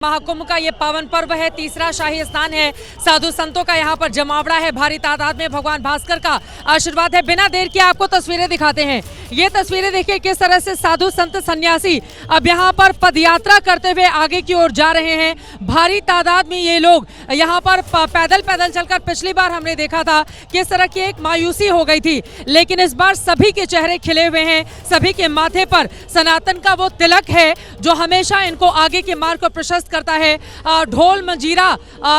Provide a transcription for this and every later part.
महाकुंभ का ये पावन पर्व है, तीसरा शाही स्नान है। साधु संतों का यहाँ पर जमावड़ा है, भारी तादाद में भगवान भास्कर का आशीर्वाद है। बिना देर के आपको तस्वीरें दिखाते हैं। ये तस्वीरें देखिए किस तरह से साधु संत सन्यासी अब यहाँ पर पदयात्रा करते हुए आगे की ओर जा रहे हैं। भारी तादाद में ये लोग यहाँ पर पैदल चलकर पिछली बार हमने देखा था किस तरह की एक मायूसी हो गई थी, लेकिन इस बार सभी के चेहरे खिले हुए हैं। सभी के माथे पर सनातन का वो तिलक है जो हमेशा इनको आगे के मार्ग को प्रशस्त करता है। ढोल मंजीरा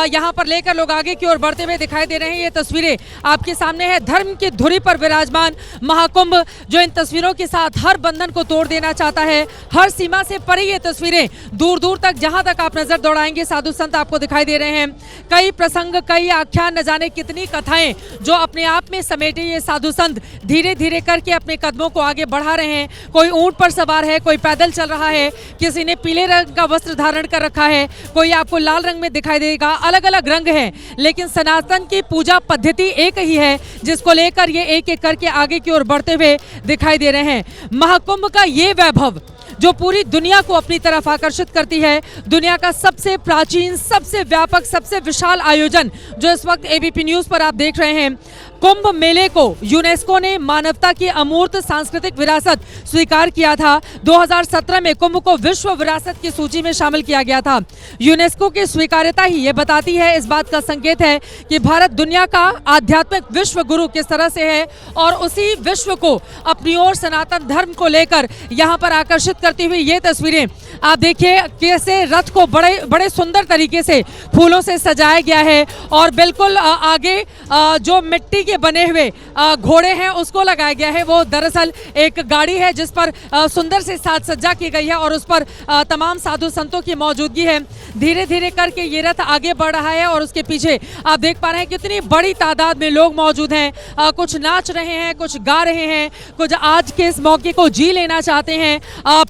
यहाँ पर लेकर लोग आगे की ओर बढ़ते हुए दिखाई दे रहे हैं। ये तस्वीरें आपके सामने है, धर्म की धुरी पर विराजमान महाकुंभ जो इन तस्वीरों के साथ हर बंधन को तोड़ देना चाहता है। हर सीमा से परे ये तस्वीरें दूर दूर तक जहां तक आप नजर दौड़ाएंगे साधु संत आपको दिखाई दे रहे हैं। कई प्रसंग, कई आख्यान, न जाने कितनी कथाएं जो अपने आप में समेटे ये साधु संत धीरे धीरे करके अपने कदमों को आगे बढ़ा रहे हैं। कोई ऊंट पर सवार है, कोई पैदल चल रहा है, किसी ने पीले रंग का वस्त्र धारण कर रखा है, कोई आपको लाल रंग में दिखाई देगा। अलग अलग रंग हैं, लेकिन सनातन की पूजा पद्धति एक ही है जिसको लेकर ये एक एक करके आगे की ओर बढ़ते हुए दिखाई दे रहे हैं। महाकुंभ का ये वैभव जो पूरी दुनिया को अपनी तरफ आकर्षित करती है, दुनिया का सबसे प्राचीन, सबसे व्यापक, सबसे विशाल आयोजन जो इस वक्त एबीपी न्यूज पर आप देख रहे हैं। कुंभ मेले को यूनेस्को ने मानवता की अमूर्त सांस्कृतिक विरासत स्वीकार किया था। 2017 में कुंभ को विश्व विरासत की सूची में शामिल किया गया था। यूनेस्को की स्वीकार्यता ही ये बताती है, इस बात का संकेत है कि भारत दुनिया का आध्यात्मिक विश्व गुरु किस तरह से है और उसी विश्व को अपनी ओर सनातन धर्म को लेकर यहाँ पर आकर्षित करती हुई ये तस्वीरें आप देखिए कैसे रथ को बड़े सुंदर तरीके से फूलों से सजाया गया है और बिल्कुल आगे जो मिट्टी के बने हुए घोड़े हैं उसको लगाया गया है। वो दरअसल एक गाड़ी है जिस पर सुंदर से साज सज्जा की गई है और उस पर तमाम साधु संतों की मौजूदगी है। धीरे धीरे करके ये रथ आगे बढ़ रहा है और उसके पीछे आप देख पा रहे हैं कितनी बड़ी तादाद में लोग मौजूद हैं। कुछ नाच रहे हैं, कुछ गा रहे हैं, कुछ आज के इस मौके को जी लेना चाहते हैं।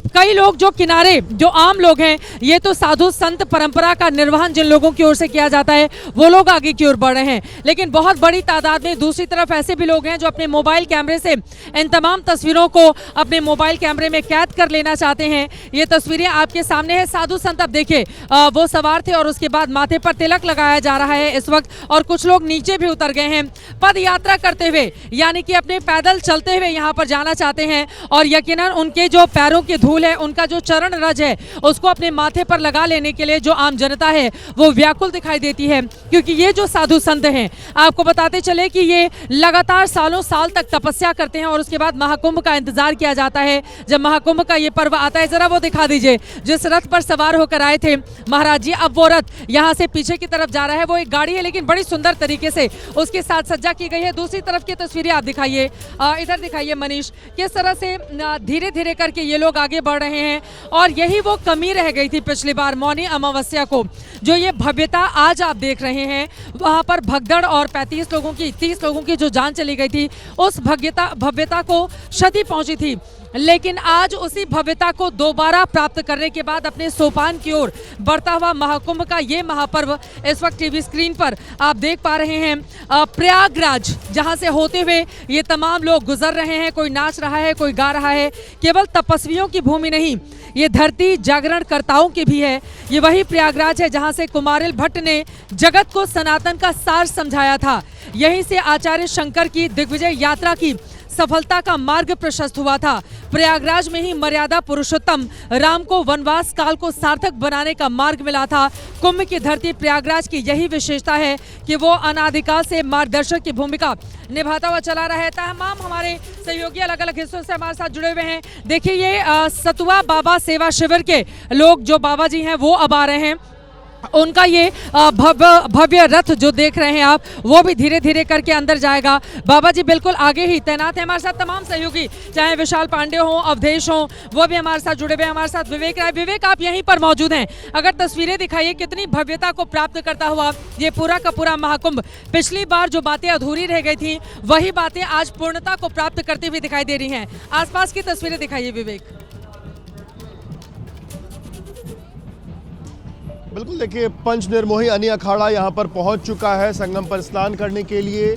कई लोग जो किनारे, जो आम लोग हैं, ये तो साधु संत परंपरा का निर्वहन जिन लोगों की ओर से किया जाता है वो लोग आगे की ओर बढ़ रहे हैं, लेकिन बहुत बड़ी तादाद में दूसरी तरफ ऐसे भी लोग हैं जो अपने मोबाइल कैमरे से इन तमाम तस्वीरों को अपने मोबाइल कैमरे में कैद कर लेना चाहते हैं। ये तस्वीरें आपके सामने है। साधु संत अब देखिए वो सवार थे और उसके बाद माथे पर तिलक लगाया जा रहा है इस वक्त, और कुछ लोग नीचे भी उतर गए हैं पद यात्रा करते हुए, यानी कि अपने पैदल चलते हुए यहाँ पर जाना चाहते हैं। और यकीनन उनके जो पैरों की धूल है, उनका जो चरण रज है, उसको अपने माथे पर लगा लेने के लिए जो आम जनता है वो व्याकुल दिखाई देती है, क्योंकि ये जो साधु संत हैं आपको बताते चले कि ये लगातार सालों साल तक तपस्या करते हैं और उसके बाद महाकुंभ का इंतजार किया जाता है। जब महाकुंभ का ये पर्व आता है, जरा वो दिखा दीजिए जिस रथ पर सवार होकर आए थे महाराज जी, अब वो रथ यहाँ से पीछे की तरफ जा रहा है। वो एक गाड़ी है लेकिन बड़ी सुंदर तरीके से उसके साथ सज्जा की गई है। दूसरी तरफ की तस्वीरें आप दिखाइए, इधर दिखाइए मनीष, किस तरह से धीरे धीरे करके ये लोग आगे बढ़ रहे हैं। और यही वो कमी रह गई थी पिछली बार मौनी अमावस्या को, जो ये भव्यता आज आप देख रहे हैं, वहाँ पर भगदड़ और 30 लोगों की जो जान चली गई थी, उस भव्यता को क्षति पहुंची थी। लेकिन आज उसी भव्यता को दोबारा प्राप्त करने के बाद अपने सोपान की ओर बढ़ता हुआ महाकुंभ का ये महापर्व इस वक्त टीवी स्क्रीन पर आप देख पा रहे हैं। प्रयागराज जहां से होते हुए ये तमाम लोग गुजर रहे हैं, कोई नाच रहा है, कोई गा रहा है। केवल तपस्वियों की भूमि नहीं, ये धरती जागरण कर्ताओं की भी है। ये वही प्रयागराज है जहां से कुमारिल भट्ट ने जगत को सनातन का सार समझाया था। यहीं से आचार्य शंकर की दिग्विजय यात्रा की सफलता का मार्ग प्रशस्त हुआ था। प्रयागराज में ही मर्यादा पुरुषोत्तम राम को वनवास काल को सार्थक बनाने का मार्ग मिला था। कुंभ की धरती प्रयागराज की यही विशेषता है कि वो अनादिकाल से मार्गदर्शक की भूमिका निभाता हुआ चला रहा है। तमाम हमारे सहयोगी अलग अलग हिस्सों से हमारे साथ जुड़े हुए हैं। देखिए ये सतुआ बाबा सेवा शिविर के लोग जो बाबा जी हैं वो अब आ रहे हैं। उनका ये भव्य रथ जो देख रहे हैं आप, वो भी धीरे धीरे करके अंदर जाएगा। बाबा जी बिल्कुल आगे ही तैनात है। हमारे साथ तमाम सहयोगी, चाहे विशाल पांडे हो, अवधेश हो, वो भी हमारे साथ जुड़े हुए हैं। हमारे साथ विवेक राय। विवेक, आप यहीं पर मौजूद हैं, अगर तस्वीरें दिखाइए कितनी भव्यता को प्राप्त करता हुआ ये पूरा का पूरा महाकुंभ। पिछली बार जो बातें अधूरी रह गई थी वही बातें आज पूर्णता को प्राप्त करती हुई दिखाई दे रही हैं। आसपास की तस्वीरें दिखाइए विवेक। बिल्कुल, देखिए पंच निर्मोही अनी अखाड़ा यहाँ पर पहुँच चुका है संगम पर स्नान करने के लिए।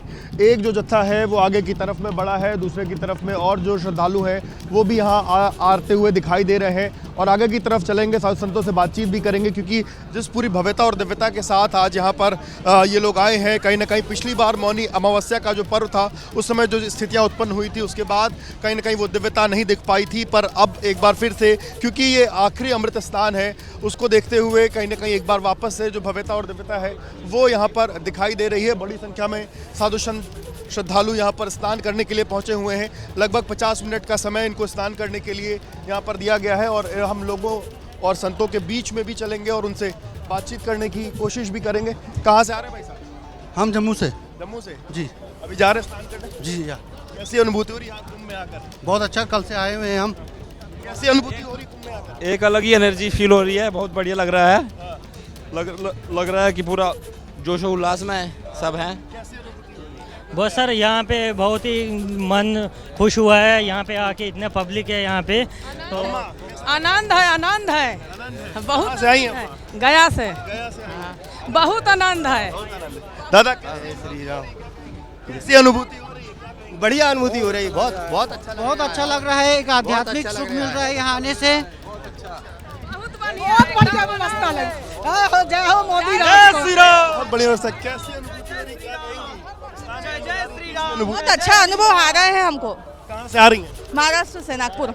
एक जो जत्था है वो आगे की तरफ में बड़ा है, दूसरे की तरफ में और जो श्रद्धालु हैं वो भी यहाँ आते हुए दिखाई दे रहे हैं। और आगे की तरफ चलेंगे, साधु संतों से बातचीत भी करेंगे, क्योंकि जिस पूरी भव्यता और दिव्यता के साथ आज यहाँ पर ये लोग आए हैं, कहीं ना कहीं पिछली बार मौनी अमावस्या का जो पर्व था उस समय जो स्थितियाँ उत्पन्न हुई थी उसके बाद कहीं ना कहीं वो दिव्यता नहीं दिख पाई थी। पर अब एक बार फिर से, क्योंकि ये आखिरी अमृत स्नान है, उसको देखते हुए कहीं ना कहीं एक बार वापस से जो भव्यता और दिव्यता है वो यहाँ पर दिखाई दे रही है। बड़ी संख्या में साधु संत श्रद्धालु यहाँ पर स्नान करने के लिए पहुँचे हुए हैं। लगभग 50 मिनट का समय इनको स्नान करने के लिए यहाँ पर दिया गया है और हम लोगों और संतों के बीच में भी चलेंगे और उनसे बातचीत करने की कोशिश भी करेंगे। कहाँ से आ रहे हैं भाई साहब? हम जम्मू से। जम्मू से जी। अभी जा रहे हैं स्नान करने? जी या कैसी अनुभूति हो रही है कुंभ में आकर? बहुत अच्छा, कल से आए हुए हैं हम। कैसी अनुभूति हो रही है कुंभ में आकर? एक अलग ही एनर्जी फील हो रही है, बहुत बढ़िया लग रहा है। लग रहा है कि पूरा जोश उल्लास में सब हैं। बहुत सर यहाँ पे बहुत ही मन खुश हुआ है, यहाँ पे आके इतने पब्लिक है यहाँ पे, तो आनंद है, आनंद है, बहुत से आई हैं? गया से गया से आई हैं। बहुत आनंद है। दादा श्री राम, कैसी अनुभूति हो रही है? बढ़िया अनुभूति हो रही है, बहुत अच्छा लग रहा है। एक आध्यात्मिक सुख मिल रहा है यहाँ आने से। बहुत बढ़िया व्यवस्था लगी। जय हो मोदी राज को। बहुत बढ़िया व्यवस्था। कैसी अनुभूति हो रही है? क्या कहेंगी? जय श्री राम। अनुभूति बहुत अच्छा अनुभव आ रहे हैं हमको। कहाँ से आ रही हैं? महाराष्ट्र से, नागपुर।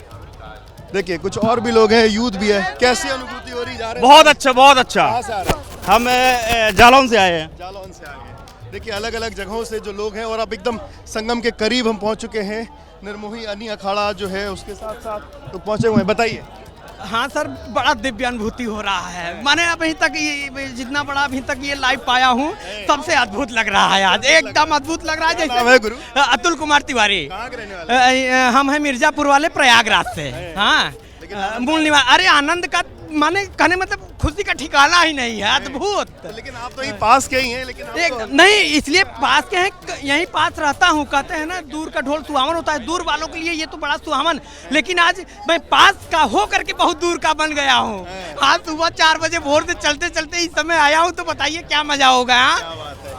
देखिए कुछ और भी लोग हैं, यूथ भी है। कैसी अनुभूति हो रही? जा रहे हैं? बहुत अच्छा, बहुत अच्छा। कहाँ से आ रहे हैं? हम जालौन से आए हैं। जालौन से आ गए। देखिए अलग अलग जगहों से जो लोग हैं और अब एकदम संगम के करीब हम पहुंच चुके हैं। निर्मोही अनी अखाड़ा जो है उसके साथ साथ लोग पहुंचे हुए हैं। बताइए। हाँ सर, बड़ा दिव्य अनुभूति हो रहा है। मैंने अभी तक ये जितना बड़ा अभी तक ये लाइव पाया हूँ सबसे अद्भुत लग रहा है आज, एकदम अद्भुत लग रहा है। नाम है गुरु? अतुल कुमार तिवारी। कहाँ के रहने वाले? हम हैं मिर्जापुर वाले, प्रयागराज से। हाँ, मूल निवास। अरे आनंद का माने कहने मतलब खुशी का ठिकाना ही नहीं है, अद्भुत। लेकिन आप तो यही पास के ही हैं। लेकिन आप एक तो... नहीं, इसलिए पास के हैं, यहीं पास रहता हूँ। कहते हैं ना, दूर का ढोल सुहावन होता है, दूर वालों के लिए ये तो बड़ा सुहावन। लेकिन आज मैं पास का हो करके बहुत दूर का बन गया हूँ। आज सुबह 4 बजे भोर से चलते चलते इस समय आया हूँ, तो बताइए क्या मजा होगा।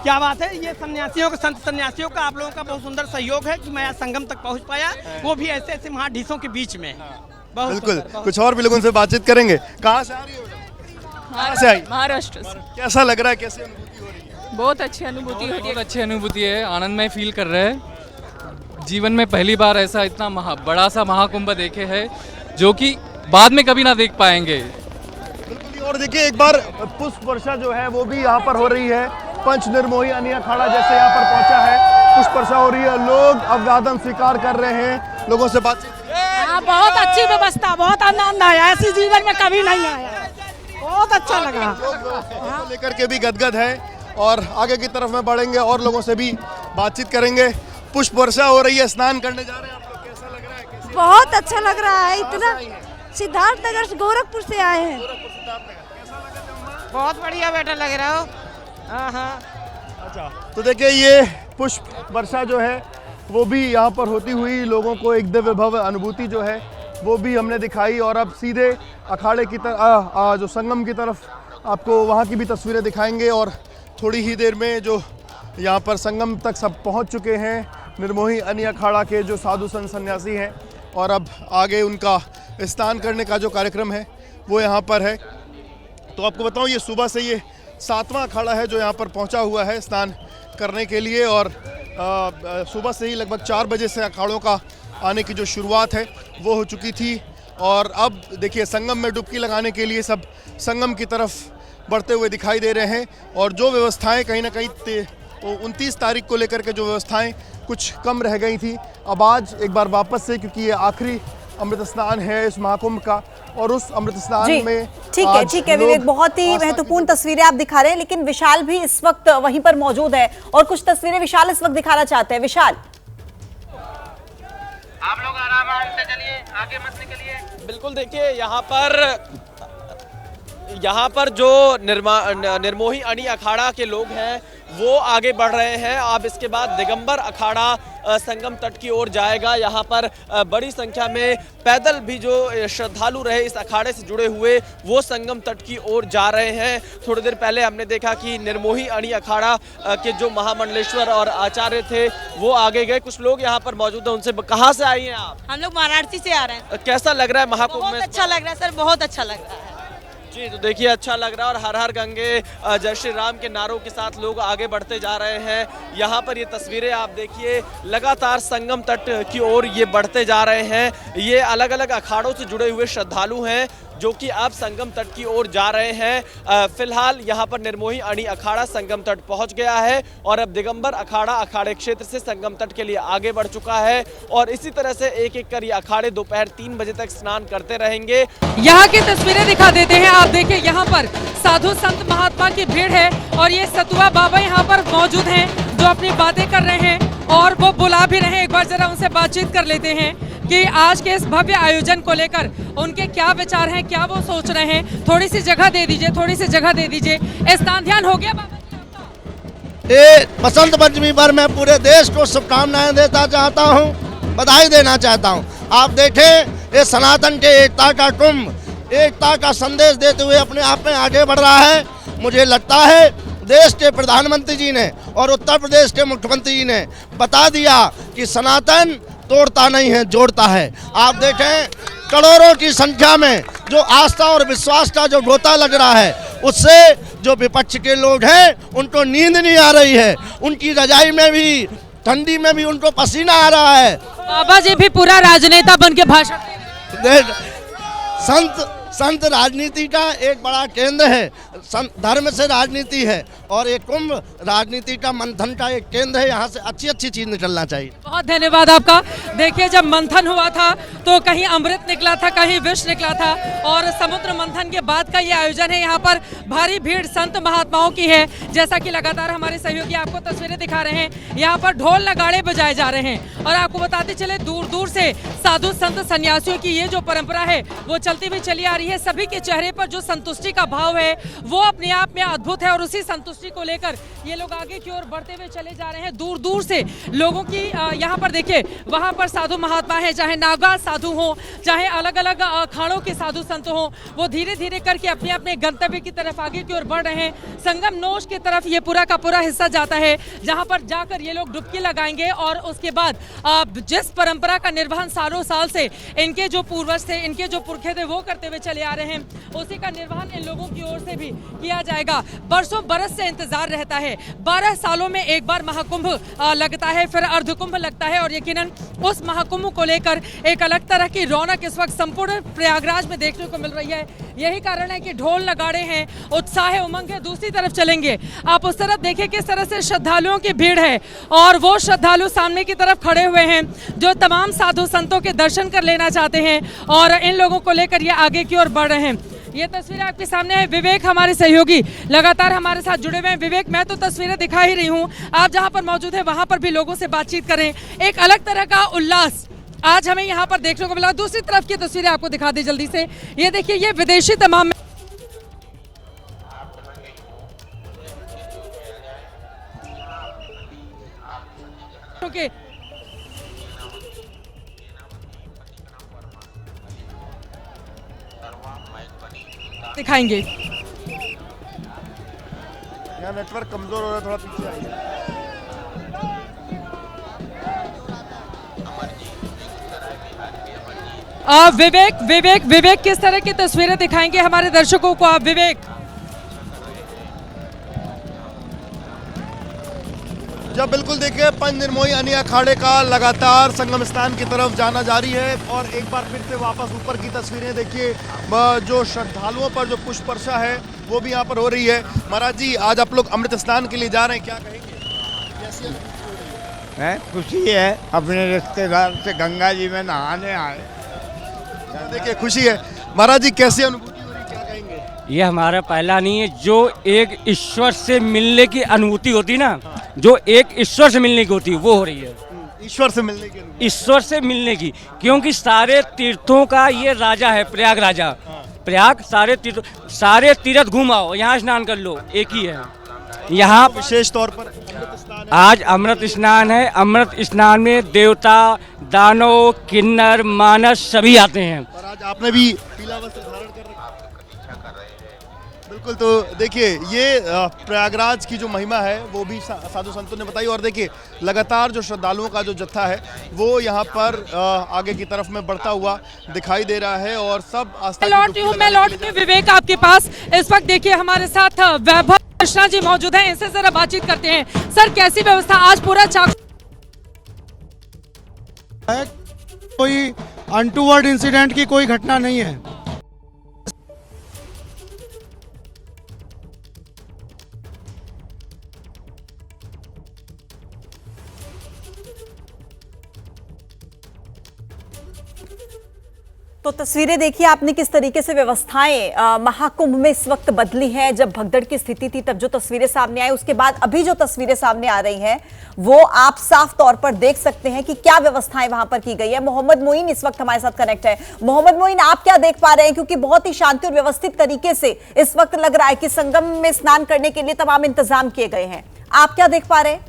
क्या बात है। ये सन्यासियों का, संत सन्यासियों का, आप लोगों का बहुत सुंदर सहयोग है कि मैं आज संगम तक पहुँच पाया, वो भी ऐसे ऐसे महाढीसों के बीच में। बिल्कुल। कुछ और भी लोगों से बातचीत करेंगे। कहाँ से आ रही है? कहाँ से आई? महाराष्ट्र से। कैसा लग रहा है? कैसी अनुभूति हो रही है? बहुत अच्छी अनुभूति होती है। बहुत अच्छी अनुभूति है, आनंदमय फील कर रहे हैं। जीवन में पहली बार ऐसा इतना बड़ा सा महाकुंभ देखे है, जो कि बाद में कभी ना देख पाएंगे। बिल्कुल। और देखिए एक बार पुष्प वर्षा जो है वो भी यहाँ पर हो रही है। पंच निर्मोही अनी अखाड़ा जैसे यहाँ पर पहुँचा है, पुष्प वर्षा हो रही है, लोग अभिवादन स्वीकार कर रहे हैं, लोगों से बातचीत। बहुत अच्छी व्यवस्था, बहुत आनंद आया, ऐसी जीवन में कभी नहीं आया। बहुत अच्छा लगा। लोग लेकर के भी गदगद है और आगे की तरफ में बढ़ेंगे और लोगों से भी बातचीत करेंगे। पुष्प वर्षा हो रही है, स्नान करने जा रहे हैं आप लोग। कैसा लग रहा है? बहुत अच्छा लग रहा है। इतना सिद्धार्थनगर से, गोरखपुर से आए हैं। बहुत बढ़िया बेटा लग रहा हो। अच्छा, तो देखिए ये पुष्प वर्षा जो है वो भी यहाँ पर होती हुई लोगों को एक दिव्य भव्य अनुभूति जो है वो भी हमने दिखाई। और अब सीधे अखाड़े की तरफ, जो संगम की तरफ, आपको वहाँ की भी तस्वीरें दिखाएंगे। और थोड़ी ही देर में जो यहाँ पर संगम तक सब पहुँच चुके हैं निर्मोही अनी अखाड़ा के जो साधु संत सन्यासी हैं, और अब आगे उनका स्नान करने का जो कार्यक्रम है वो यहाँ पर है। तो आपको बताऊँ, ये सुबह से ये 7वां अखाड़ा है जो यहाँ पर पहुँचा हुआ है स्नान करने के लिए। और सुबह से ही लगभग 4 बजे से अखाड़ों का आने की जो शुरुआत है वो हो चुकी थी। और अब देखिए संगम में डुबकी लगाने के लिए सब संगम की तरफ बढ़ते हुए दिखाई दे रहे हैं। और जो व्यवस्थाएं कहीं ना कहीं 29 तारीख को लेकर के जो व्यवस्थाएं कुछ कम रह गई थी, अब आज एक बार वापस से, क्योंकि ये आखिरी अमृत स्नान है इस महाकुंभ का, और उस अमृत स्नान में ठीक है विवेक, बहुत ही महत्वपूर्ण तस्वीरें आप दिखा रहे हैं। लेकिन विशाल भी इस वक्त वहीं पर मौजूद है और कुछ तस्वीरें विशाल इस वक्त दिखाना चाहते हैं। विशाल, आप लोग आराम से चलिए, आगे मत निकलिए। बिल्कुल। देखिए यहाँ पर जो निर्मोही अनी अखाड़ा के लोग हैं वो आगे बढ़ रहे हैं। अब इसके बाद दिगंबर अखाड़ा संगम तट की ओर जाएगा। यहाँ पर बड़ी संख्या में पैदल भी जो श्रद्धालु रहे इस अखाड़े से जुड़े हुए वो संगम तट की ओर जा रहे हैं। थोड़ी देर पहले हमने देखा कि निर्मोही अणी अखाड़ा के जो महामंडलेश्वर और आचार्य थे वो आगे गए। कुछ लोग यहाँ पर मौजूद हैं, उनसे कहाँ से आई हैं आप? हम लोग वाराणसी से आ रहे हैं। कैसा लग रहा है महाकुंभ में? बहुत अच्छा लग रहा है सर, बहुत अच्छा लग रहा है जी। तो देखिए अच्छा लग रहा है और हर हर गंगे जय श्री राम के नारों के साथ लोग आगे बढ़ते जा रहे हैं। यहाँ पर ये तस्वीरें आप देखिए, लगातार संगम तट की ओर ये बढ़ते जा रहे हैं। ये अलग अलग अखाड़ों से जुड़े हुए श्रद्धालु हैं जो कि अब संगम तट की ओर जा रहे हैं। फिलहाल यहाँ पर निर्मोही अणी अखाड़ा संगम तट पहुँच गया है और अब दिगंबर अखाड़ा अखाड़े क्षेत्र से संगम तट के लिए आगे बढ़ चुका है और इसी तरह से एक एक कर ये अखाड़े दोपहर 3 बजे तक स्नान करते रहेंगे। यहाँ की तस्वीरें दिखा देते हैं। आप देखिए यहाँ पर साधु संत महात्मा की भीड़ है और ये सतुआ बाबा यहाँ पर मौजूद हैं जो अपनी बातें कर रहे हैं और वो बुला भी रहे हैं। एक बार जरा उनसे बातचीत कर लेते हैं कि आज के इस भव्य आयोजन को लेकर उनके क्या विचार हैं, क्या वो सोच रहे हैं। थोड़ी सी जगह दे दीजिए, थोड़ी सी जगह दे दीजिए। स्नान ध्यान हो गया बाबा जी? ये बसंत पंचमी पर मैं पूरे देश को शुभकामनाएं देता चाहता हूँ, बधाई देना चाहता हूँ। आप देखें ये सनातन के एकता का कुंभ एकता का संदेश देते हुए अपने आप में आगे बढ़ रहा है। मुझे लगता है देश के प्रधानमंत्री जी ने और उत्तर प्रदेश के मुख्यमंत्री जी ने बता दिया कि सनातन तोड़ता नहीं है, जोड़ता है। आप देखें करोड़ों की संख्या में जो आस्था और विश्वास का जो गोता लग रहा है उससे जो विपक्ष के लोग हैं उनको नींद नहीं आ रही है। उनकी रजाई में भी ठंडी में भी उनको पसीना आ रहा है। बाबा जी भी पूरा राजनेता बन के भाषण दे रहे हैं। संत राजनीति का एक बड़ा केंद्र है, धर्म से राजनीति है और ये कुंभ राजनीति का मंथन का एक केंद्र है। यहाँ से अच्छी अच्छी चीज निकलना चाहिए। बहुत धन्यवाद आपका। देखिए जब मंथन हुआ था तो कहीं अमृत निकला था, कहीं विष निकला था और समुद्र मंथन के बाद का ये आयोजन है। यहाँ पर भारी भीड़ संत महात्माओं की है। जैसा कि लगातार हमारे सहयोगी आपको तस्वीरें दिखा रहे हैं, यहाँ पर ढोल नगाड़े बजाए जा रहे हैं और आपको बताते चले दूर दूर से साधु संत सन्यासियों की ये जो परंपरा है वो चलती हुई चली आ रही है। सभी के चेहरे पर जो संतुष्टि का भाव है वो अपने आप में अद्भुत है और उसी संतुष्टि को लेकर ये लोग आगे की ओर बढ़ते हुए चले जा रहे हैं। दूर दूर से लोगों की यहाँ पर देखिए, वहाँ पर साधु महात्मा है, चाहे नागा साधु हो, चाहे अलग अलग अखाड़ों के साधु संत हो, वो धीरे धीरे करके अपने अपने गंतव्य की तरफ आगे की ओर बढ़ रहे हैं। संगम नोश की तरफ ये पूरा का पूरा हिस्सा जाता है जहाँ पर जाकर ये लोग डुबकी लगाएंगे और उसके बाद जिस परंपरा का निर्वहन सालों साल से इनके जो पूर्वज थे, इनके जो पुरखे थे वो करते हुए चले आ रहे हैं, उसी का निर्वहन इन लोगों की ओर से भी किया जाएगा। बरसों बरस से इंतजार रहता है। 12 सालों में एक बार महाकुंभ लगता है, फिर अर्धकुंभ लगता है और यकीनन उस महाकुंभ को लेकर एक अलग तरह की रौनक इस वक्त संपूर्ण प्रयागराज में देखने को मिल रही है। यही कारण है कि ढोल नगाड़े हैं, उत्साह है, उमंग है। दूसरी तरफ चलेंगे, आप उस तरफ देखिए किस तरह से श्रद्धालुओं की भीड़ है और वो श्रद्धालु सामने की तरफ खड़े हुए हैं जो तमाम साधु संतों के दर्शन कर लेना चाहते हैं और इन लोगों को लेकर ये आगे की ओर बढ़ रहे हैं। ये तस्वीरें आपके सामने है। विवेक हमारे सहयोगी लगातार हमारे साथ जुड़े हुए हैं। विवेक, मैं तो तस्वीरें दिखा ही रही हूँ, आप जहाँ पर मौजूद है वहाँ पर भी लोगों से बातचीत करें। एक अलग तरह का उल्लास आज हमें यहाँ पर देखने को मिला। दूसरी तरफ की तस्वीरें आपको दिखा दी जल्दी से। ये देखिए, ये विदेशी तमाम के दिखाएंगे। यहाँ नेटवर्क कमजोर हो रहा है, थोड़ा पीछे आइए। विवेक किस तरह की तस्वीरें दिखाएंगे हमारे दर्शकों को आप? विवेक, जब बिल्कुल देखिए पंच निर्मोही अनी अखाड़े का लगातार संगम स्थान की तरफ जाना जारी है और एक बार फिर से वापस ऊपर की तस्वीरें देखिए, जो श्रद्धालुओं पर जो पुष्प वर्षा है वो भी यहाँ पर हो रही है। महाराज जी, आज आप लोग अमृत स्नान के लिए जा रहे हैं, क्या कहेंगे? कैसी है? खुशी है, अपने रिश्तेदार से गंगा जी में नहाने आए। देखिए खुशी है। महाराज जी, कैसी अनुभूति हो रही, क्या कहेंगे? ये हमारा पहला नहीं है, जो एक ईश्वर से मिलने की अनुभूति होती ना, जो एक ईश्वर से मिलने की होती है वो हो रही है। ईश्वर से मिलने की, ईश्वर से मिलने की, क्योंकि सारे तीर्थों का ये राजा है, प्रयाग राजा। प्रयाग सारे तीर्थ घूम आओ, यहाँ स्नान कर लो, एक ही है। यहाँ विशेष तौर पर अमृत स्नान है। आज अमृत स्नान है। अमृत स्नान में देवता, दानव, किन्नर, मानस सभी आते हैं। और आज आपने भी पीला वस्त्र धारण कर रखा है। बिल्कुल, तो देखिए ये प्रयागराज की जो महिमा है वो भी साधु संतों ने बताई। और देखिए लगातार जो श्रद्धालुओं का जो जत्था है वो यहाँ पर आगे की तरफ में बढ़ता हुआ दिखाई दे रहा है और सब आस्था की डुबकी मैं लौट रही हूँ विवेक आपके पास। इस वक्त देखिए हमारे साथ वैभव कृष्णा जी मौजूद हैं, इनसे जरा बातचीत करते हैं। सर, कैसी व्यवस्था आज पूरा कोई अनटूवर्ड इंसिडेंट की कोई घटना नहीं है। तो तस्वीरें देखिए आपने किस तरीके से व्यवस्थाएं महाकुंभ में इस वक्त बदली हैं। जब भगदड़ की स्थिति थी तब जो तस्वीरें सामने आई, उसके बाद अभी जो तस्वीरें सामने आ रही हैं वो आप साफ तौर पर देख सकते हैं कि क्या व्यवस्थाएं वहां पर की गई है। मोहम्मद मोइन इस वक्त हमारे साथ कनेक्ट है। मोहम्मद मोइन, आप क्या देख पा रहे हैं? क्योंकि बहुत ही शांति और व्यवस्थित तरीके से इस वक्त लग रहा है कि संगम में स्नान करने के लिए तमाम इंतजाम किए गए हैं। आप क्या देख पा रहे हैं?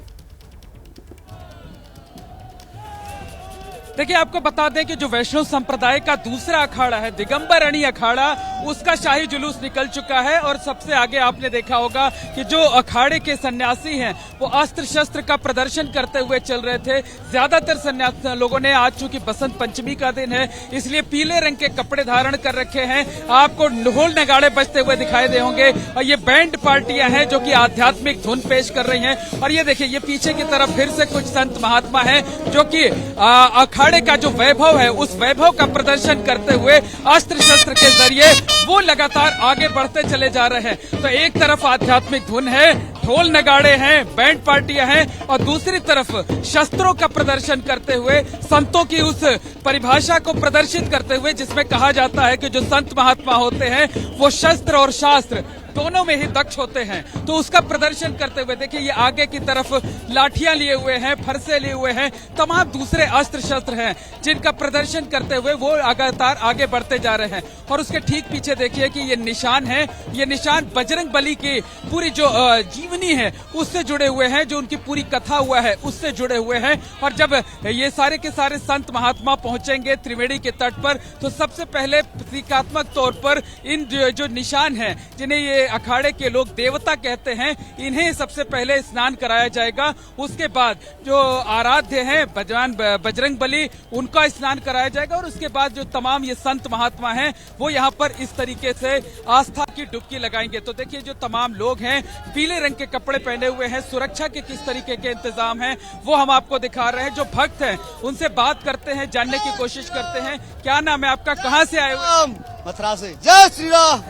देखिए, आपको बता दें कि जो वैष्णव संप्रदाय का दूसरा अखाड़ा है दिगंबर अणी अखाड़ा, उसका शाही जुलूस निकल चुका है। और सबसे आगे आपने देखा होगा कि जो अखाड़े के सन्यासी हैं वो अस्त्र शस्त्र का प्रदर्शन करते हुए चल रहे थे। ज्यादातर सन्यासी लोगों ने, आज चूंकि बसंत पंचमी का दिन है इसलिए पीले रंग के कपड़े धारण कर रखे हैं। आपको ढोल नगाड़े बजते हुए दिखाई दे होंगे और ये बैंड पार्टियां हैं जो कि आध्यात्मिक धुन पेश कर रही हैं। और ये देखिए, ये पीछे की तरफ फिर से कुछ संत महात्मा हैं जो कि अखाड़े का जो वैभव है उस वैभव का प्रदर्शन करते हुए अस्त्र शस्त्र के जरिए वो लगातार आगे बढ़ते चले जा रहे हैं। तो एक तरफ आध्यात्मिक धुन है, ढोल नगाड़े हैं, बैंड पार्टियां हैं और दूसरी तरफ शस्त्रों का प्रदर्शन करते हुए संतों की उस परिभाषा को प्रदर्शित करते हुए जिसमें कहा जाता है कि जो संत महात्मा होते हैं वो शस्त्र और शास्त्र दोनों में ही दक्ष होते हैं। तो उसका प्रदर्शन करते हुए देखिए, ये आगे की तरफ लाठियां लिए हुए हैं, फरसे लिए हुए हैं, तमाम दूसरे अस्त्र शस्त्र हैं जिनका प्रदर्शन करते हुए वो लगातार आगे बढ़ते जा रहे हैं। और उसके ठीक पीछे देखिए कि ये निशान है, ये निशान बजरंग बली की पूरी जो जीवनी है उससे जुड़े हुए हैं, जो उनकी पूरी कथा हुआ है उससे जुड़े हुए हैं। और जब ये सारे के सारे संत महात्मा पहुंचेंगे त्रिवेणी के तट पर तो सबसे पहले प्रतीकात्मक तौर पर इन जो निशान है, जिन्हें ये अखाड़े के लोग देवता कहते हैं, इन्हें सबसे पहले स्नान कराया जाएगा। उसके बाद जो आराध्य हैं भगवान बजरंग बली, उनका स्नान कराया जाएगा। और उसके बाद जो तमाम ये संत महात्मा हैं वो यहाँ पर इस तरीके से आस्था की डुबकी लगाएंगे। तो देखिए, जो तमाम लोग हैं पीले रंग के कपड़े पहने हुए हैं, सुरक्षा के किस तरीके के इंतजाम हैं वो हम आपको दिखा रहे हैं। जो भक्त हैं उनसे बात करते हैं, जानने की कोशिश करते हैं। क्या नाम है आपका, कहाँ से आए हुए? मथुरा से। जय श्री राम।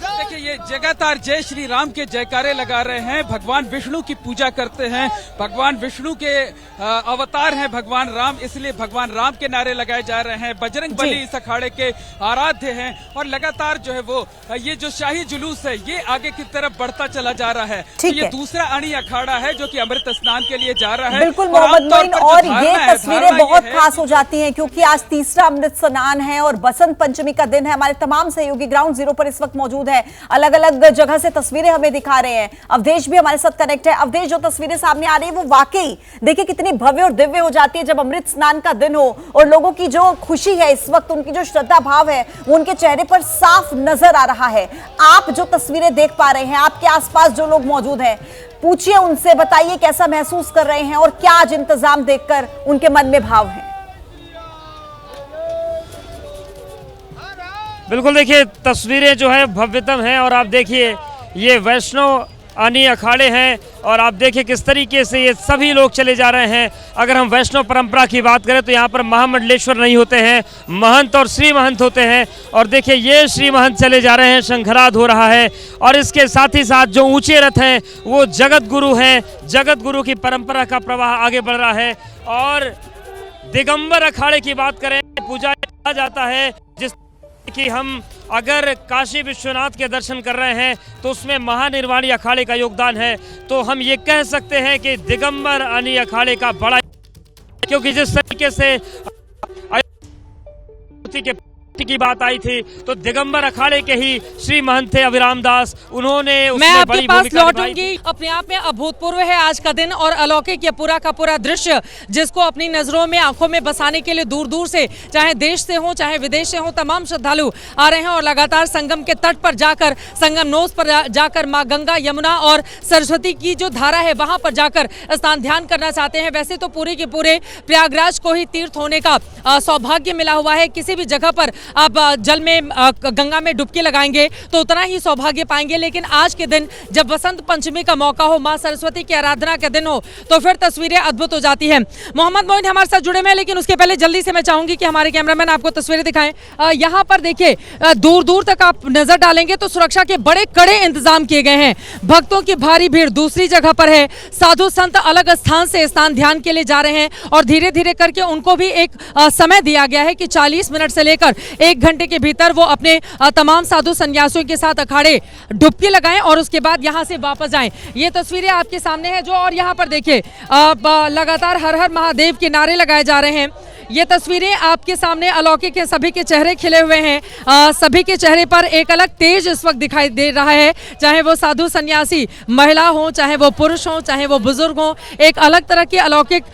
देखिए, ये जगतार जय श्री राम के जयकारे लगा रहे हैं, भगवान विष्णु की पूजा करते हैं। भगवान विष्णु के अवतार हैं भगवान राम, इसलिए भगवान राम के नारे लगाए जा रहे हैं। बजरंग बली इस अखाड़े के आराध्य हैं और लगातार जो है वो ये जो शाही जुलूस है ये आगे की तरफ बढ़ता चला जा रहा है। तो ये दूसरा अणी अखाड़ा है जो कि अमृत स्नान के लिए जा रहा है। बिल्कुल मोहम्मद मोइन, और ये तस्वीरें बहुत खास हो जाती हैं क्योंकि आज तीसरा अमृत स्नान है और बसंत पंचमी का दिन है। हमारे तमाम सहयोगी ग्राउंड जीरो पर इस वक्त मौजूद है, अलग अलग जगह से तस्वीरें हमें दिखा रहे हैं। अवधेश भी हमारे साथ कनेक्ट है। अवधेश, जो तस्वीरें सामने आ रही है वो वाकई देखिए कितनी भव्य और दिव्य हो जाती है जब अमृत स्नान का दिन हो और लोगों की जो खुशी है इस वक्त, उनकी जो श्रद्धा भाव है वो उनके चेहरे पर साफ नजर आ रहा है। आप जो तस्वीरें देख पा रहे हैं, आपके आसपास जो लोग मौजूद हैं, पूछिए उनसे, बताइए कैसा महसूस कर रहे हैं और क्या आज इंतजाम देखकर उनके मन में भाव है। बिल्कुल, देखिए तस्वीरें जो है भव्यतम हैं और आप देखिए ये वैष्णव अनी अखाड़े हैं और आप देखिए किस तरीके से ये सभी लोग चले जा रहे हैं। अगर हम वैष्णव परंपरा की बात करें तो यहाँ पर महामंडलेश्वर नहीं होते हैं, महंत और श्री महंत होते हैं। और देखिए ये श्री महंत चले जा रहे हैं, शंखनाद हो रहा है और इसके साथ ही साथ जो ऊंचे रथ हैं वो जगत गुरु हैं, जगत गुरु की परंपरा का प्रवाह आगे बढ़ रहा है। और दिगंबर अखाड़े की बात करें, पूजा किया जाता है जिस कि हम अगर काशी विश्वनाथ के दर्शन कर रहे हैं तो उसमें महानिर्वाणी अखाड़े का योगदान है। तो हम ये कह सकते हैं कि दिगंबर अनी अखाड़े का बड़ा, क्योंकि जिस तरीके से के की बात आई थी तो दिगंबर अखाड़े के ही श्री महंत थे अभिराम दास, उन्होंने मैं आपके पास लौटूंगी। अपने आप में अभूतपूर्व है आज का दिन और अलौकिक ये पूरा का पूरा दृश्य, जिसको अपनी नजरों में आंखों में बसाने के लिए दूर दूर से, चाहे देश से हो चाहे विदेश से हो, तमाम श्रद्धालु आ रहे हैं और लगातार संगम के तट पर जाकर, संगम नोस पर जाकर माँ गंगा, यमुना और सरस्वती की जो धारा है वहां पर जाकर स्नान ध्यान करना चाहते हैं। वैसे तो पूरे के पूरे प्रयागराज को ही तीर्थ होने का सौभाग्य मिला हुआ है। किसी भी जगह पर आप जल में गंगा में डुबकी लगाएंगे तो उतना ही सौभाग्य पाएंगे, लेकिन आज के दिन जब वसंत पंचमी का मौका हो, मां सरस्वती की आराधना का दिन हो, तो फिर तस्वीरें अद्भुत हो जाती हैं। मोहम्मद मोइन हमारे साथ जुड़े हुए हैं, लेकिन उसके पहले जल्दी से मैं चाहूंगी कि हमारे कैमरामैन आपको तस्वीरें दिखाएं। यहाँ पर देखिए दूर दूर तक आप नजर डालेंगे तो सुरक्षा के बड़े कड़े इंतजाम किए गए हैं। भक्तों की भारी भीड़ दूसरी जगह पर है। साधु संत अलग स्थान से स्नान ध्यान के लिए जा रहे हैं और धीरे धीरे करके उनको भी एक समय दिया गया है कि 40 मिनट से लेकर 1 घंटे के भीतर वो अपने तमाम साधु संन्यासियों के साथ अखाड़े डुबकी लगाएं और उसके बाद यहां से वापस जाएं। ये तस्वीरें आपके सामने है जो, और यहां पर देखिए लगातार हर हर महादेव के नारे लगाए जा रहे हैं। ये तस्वीरें आपके सामने अलौकिक है, सभी के चेहरे खिले हुए हैं, सभी के चेहरे पर एक अलग तेज इस वक्त दिखाई दे रहा है, चाहे वो साधु सन्यासी महिला हो, चाहे वो पुरुष हो, चाहे वो बुजुर्ग हो, एक अलग तरह की अलौकिक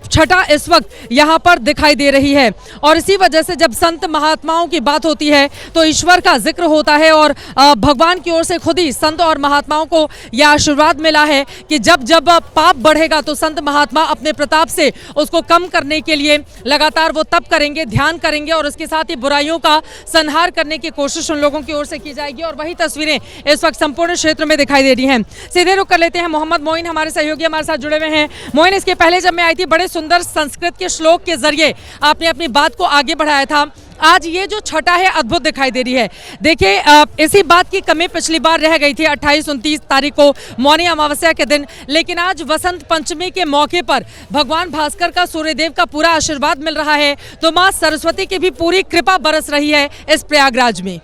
छटा इस वक्त यहाँ पर दिखाई दे रही है। और इसी वजह से जब संत महात्माओं की बात होती है तो ईश्वर का जिक्र होता है और भगवान की ओर से खुद ही संत और महात्माओं को यह आशीर्वाद मिला है कि जब जब पाप बढ़ेगा तो संत महात्मा अपने प्रताप से उसको कम करने के लिए लगातार वो तप करेंगे, ध्यान करेंगे और उसके साथ ही बुराइयों का संहार करने की कोशिश उन लोगों की ओर से की जाएगी। और वही तस्वीरें इस वक्त संपूर्ण क्षेत्र में दिखाई दे रही हैं। सीधे रुक कर लेते हैं, मोहम्मद मोइन हमारे सहयोगी हमारे साथ जुड़े हुए हैं। मोइन, इसके पहले जब मैं आई थी बड़े सुंदर संस्कृत के श्लोक के जरिए आपने अपनी बात को आगे बढ़ाया था। आज ये जो छटा है अद्भुत दिखाई दे रही है। देखिए इसी बात की कमी पिछली बार रह गई थी 28-29 तारीख को मौनी अमावस्या के दिन, लेकिन आज वसंत पंचमी के मौके पर भगवान भास्कर का, सूर्यदेव का पूरा आशीर्वाद मिल रहा है, तो मां सरस्वती की भी पूरी कृपा बरस रही है इस प्रयागराज में।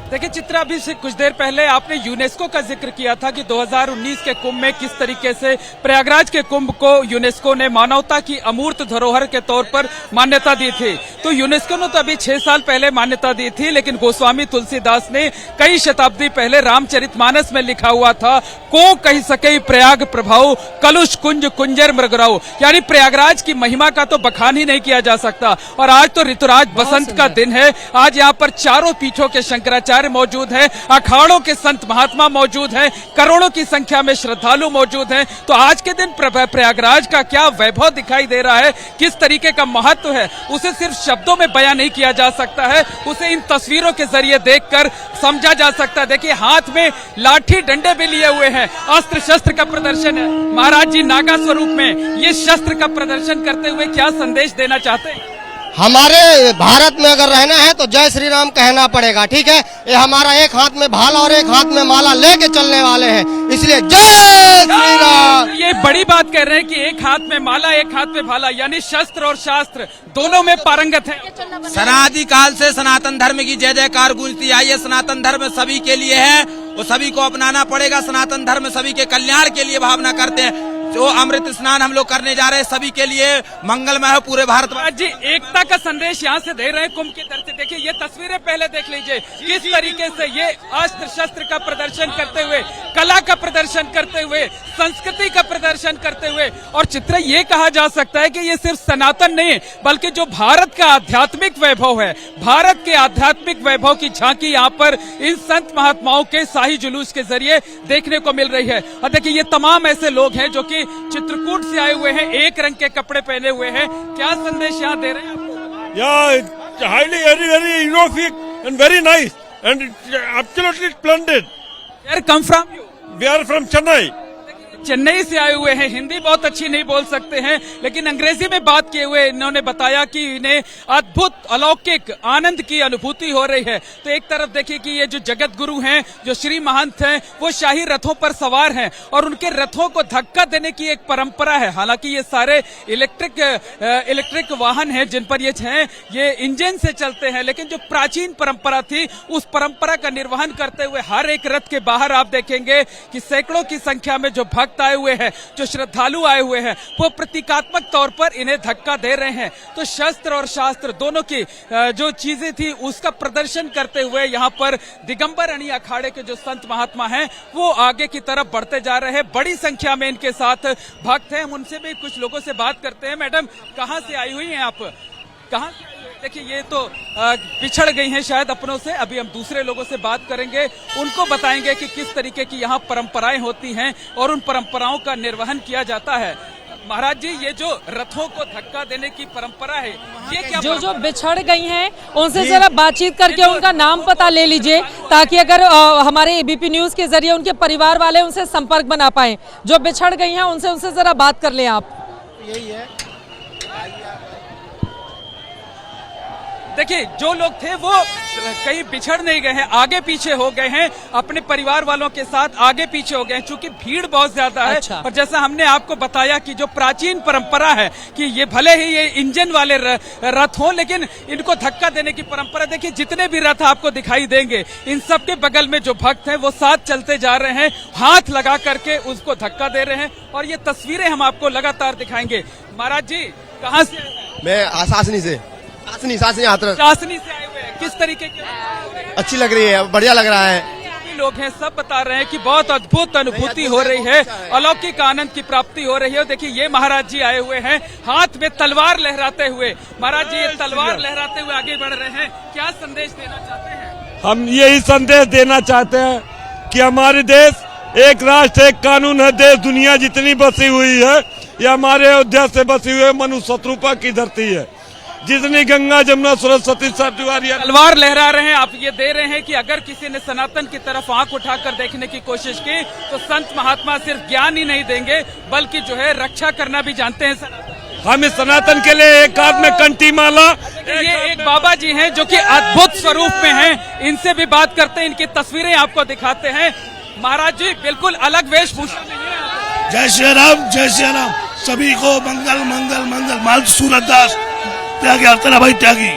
देखिए चित्रा, अभी से कुछ देर पहले आपने यूनेस्को का जिक्र किया था कि 2019 के कुंभ में किस तरीके से प्रयागराज के कुंभ को यूनेस्को ने मानवता की अमूर्त धरोहर के तौर पर मान्यता दी थी। तो यूनेस्को ने तो अभी 6 साल पहले मान्यता दी थी, लेकिन गोस्वामी तुलसीदास ने कई शताब्दी पहले रामचरितमानस में लिखा हुआ था, को कही सके प्रयाग प्रभाव, कलुष कुंज कुंजर मृगराव, यानी प्रयागराज की महिमा का तो बखान ही नहीं किया जा सकता। और आज तो ऋतुराज बसंत का दिन है। आज यहाँ पर चारों पीठों के शंकराचार्य मौजूद हैं, अखाड़ों के संत महात्मा मौजूद हैं, करोड़ों की संख्या में श्रद्धालु मौजूद हैं। तो आज के दिन प्रयागराज का क्या वैभव दिखाई दे रहा है, किस तरीके का महत्व है, उसे सिर्फ शब्दों में बयां नहीं किया जा सकता है, उसे इन तस्वीरों के जरिए देखकर समझा जा सकता है। देखिए हाथ में लाठी डंडे भी लिए हुए हैं, अस्त्र शस्त्र का प्रदर्शन है। महाराज जी नागा स्वरूप में ये शस्त्र का प्रदर्शन करते हुए क्या संदेश देना चाहते हैं? हमारे भारत में अगर रहना है तो जय श्री राम कहना पड़ेगा, ठीक है। ये हमारा एक हाथ में भाला और एक हाथ में माला लेके चलने वाले हैं, इसलिए जय श्री राम। ये बड़ी बात कह रहे हैं कि एक हाथ में माला एक हाथ में भाला, यानी शस्त्र और शास्त्र दोनों में पारंगत है। सनादि काल से सनातन धर्म की जय जयकार गूंजती आई है। सनातन धर्म सभी के लिए है, वो सभी को अपनाना पड़ेगा। सनातन धर्म सभी के कल्याण के लिए भावना करते हैं। जो अमृत स्नान हम लोग करने जा रहे हैं सभी के लिए मंगलमय है पूरे भारत में। जी एकता का संदेश यहाँ से दे रहे हैं कुंभ की तरफ से। देखिए ये तस्वीरें पहले देख लीजिए, किस तरीके से ये अस्त्र शस्त्र का प्रदर्शन करते हुए, कला का प्रदर्शन करते हुए, संस्कृति का प्रदर्शन करते हुए। और चित्र ये कहा जा सकता है कि ये सिर्फ सनातन नहीं बल्कि जो भारत का आध्यात्मिक वैभव है, भारत के आध्यात्मिक वैभव की झांकी यहाँ पर इन संत महात्माओं के शाही जुलूस के जरिए देखने को मिल रही है। और देखिए ये तमाम ऐसे लोग हैं जो कि चित्रकूट से आए हुए हैं, एक रंग के कपड़े पहने हुए हैं। क्या संदेश यहाँ दे रहे हैं आपको? Yeah, highly, very heroic and very nice and absolutely splendid. Where come from you? We are from Chennai. Chennai से आए हुए हैं, हिंदी बहुत अच्छी नहीं बोल सकते हैं, लेकिन अंग्रेजी में बात किए हुए इन्होंने बताया कि इन्हें अद्भुत अलौकिक आनंद की अनुभूति हो रही है। तो एक तरफ देखिए कि ये जो जगत गुरु हैं, जो श्री महंत हैं, वो शाही रथों पर सवार हैं और उनके रथों को धक्का देने की एक परंपरा है। हालांकि ये सारे इलेक्ट्रिक वाहन हैं जिन पर ये इंजन से चलते हैं, लेकिन जो प्राचीन परंपरा थी उस परंपरा का निर्वहन करते हुए हर एक रथ के बाहर आप देखेंगे कि सैकड़ों की संख्या में जो भक्त भक्त आए हुए हैं, जो श्रद्धालु आए हुए हैं, वो प्रतीकात्मक तौर पर इन्हें धक्का दे रहे हैं। तो शस्त्र और शास्त्र दोनों की जो चीजें थी उसका प्रदर्शन करते हुए यहाँ पर दिगंबर अणी अखाड़े के जो संत महात्मा हैं वो आगे की तरफ बढ़ते जा रहे हैं। बड़ी संख्या में इनके साथ भक्त हैं। हम उनसे भी कुछ लोगों से बात करते हैं। मैडम, कहाँ से आई हुई हैं आप? कहाँ से आई हुई? देखिए, ये तो पिछड़ गई हैं शायद अपनों से। अभी हम दूसरे लोगों से बात करेंगे, उनको बताएंगे कि किस तरीके की यहाँ परंपराएं होती हैं और उन परंपराओं का निर्वहन किया जाता है। महाराज जी, ये जो रथों को धक्का देने की परंपरा है, ये क्या जो बिछड़ गई हैं उनसे जरा बातचीत करके उनका नाम पता ले लीजिए, ताकि अगर हमारे एबीपी न्यूज के जरिए उनके परिवार वाले उनसे संपर्क बना पाए। जो बिछड़ गई हैं उनसे जरा बात कर लें आप। यही है। देखिए, जो लोग थे वो कहीं बिछड़ नहीं गए हैं, आगे पीछे हो गए हैं, अपने परिवार वालों के साथ आगे पीछे हो गए हैं, क्योंकि भीड़ बहुत ज्यादा है। अच्छा। और जैसा हमने आपको बताया कि जो प्राचीन परंपरा है कि ये भले ही ये इंजन वाले रथ हों, लेकिन इनको धक्का देने की परंपरा। देखिए, जितने भी रथ आपको दिखाई देंगे, इन सब के बगल में जो भक्त हैं वो साथ चलते जा रहे हैं, हाथ लगा करके उसको धक्का दे रहे हैं। और ये तस्वीरें हम आपको लगातार दिखाएंगे। महाराज जी, कहाँ से? मैं आसासनी से, सासनी हाथरस। शासनी से आए हुए हैं। किस तरीके की? अच्छी लग रही है, बढ़िया लग रहा है। सभी लोग हैं, सब बता रहे हैं कि बहुत अद्भुत अनुभूति हो रही है, अलौकिक आनंद की प्राप्ति हो रही है। देखिए, ये महाराज जी आए हुए हैं हाथ में तलवार लहराते हुए। महाराज जी, ये तलवार लहराते हुए आगे बढ़ रहे हैं, क्या संदेश देना चाहते हैं? हम यही संदेश देना चाहते हैं कि हमारे देश एक राष्ट्र एक कानून है। देश दुनिया जितनी बसी हुई है, ये हमारे अयोध्या से बसी हुई है, मनु शत्रुपा की धरती है। जितनी गंगा जमुना सरस्वती सरस्वती तलवार लहरा रहे हैं। आप ये दे रहे हैं कि अगर किसी ने सनातन की तरफ आंख उठाकर देखने की कोशिश की तो संत महात्मा सिर्फ ज्ञान ही नहीं देंगे, बल्कि जो है रक्षा करना भी जानते हैं सनातन। हम इस सनातन के लिए एक हाथ में कंठी माला। ये एक बाबा जी हैं जो कि अद्भुत स्वरूप में हैं, इनसे भी बात करते हैं, इनकी तस्वीरें आपको दिखाते हैं। महाराज जी, बिल्कुल अलग वेशभूषा में हैं। जय श्री राम, जय श्री राम। सभी को मंगल मंगल मंगल। माल सूरदास त्यागी, अर्चना भाई त्यागी।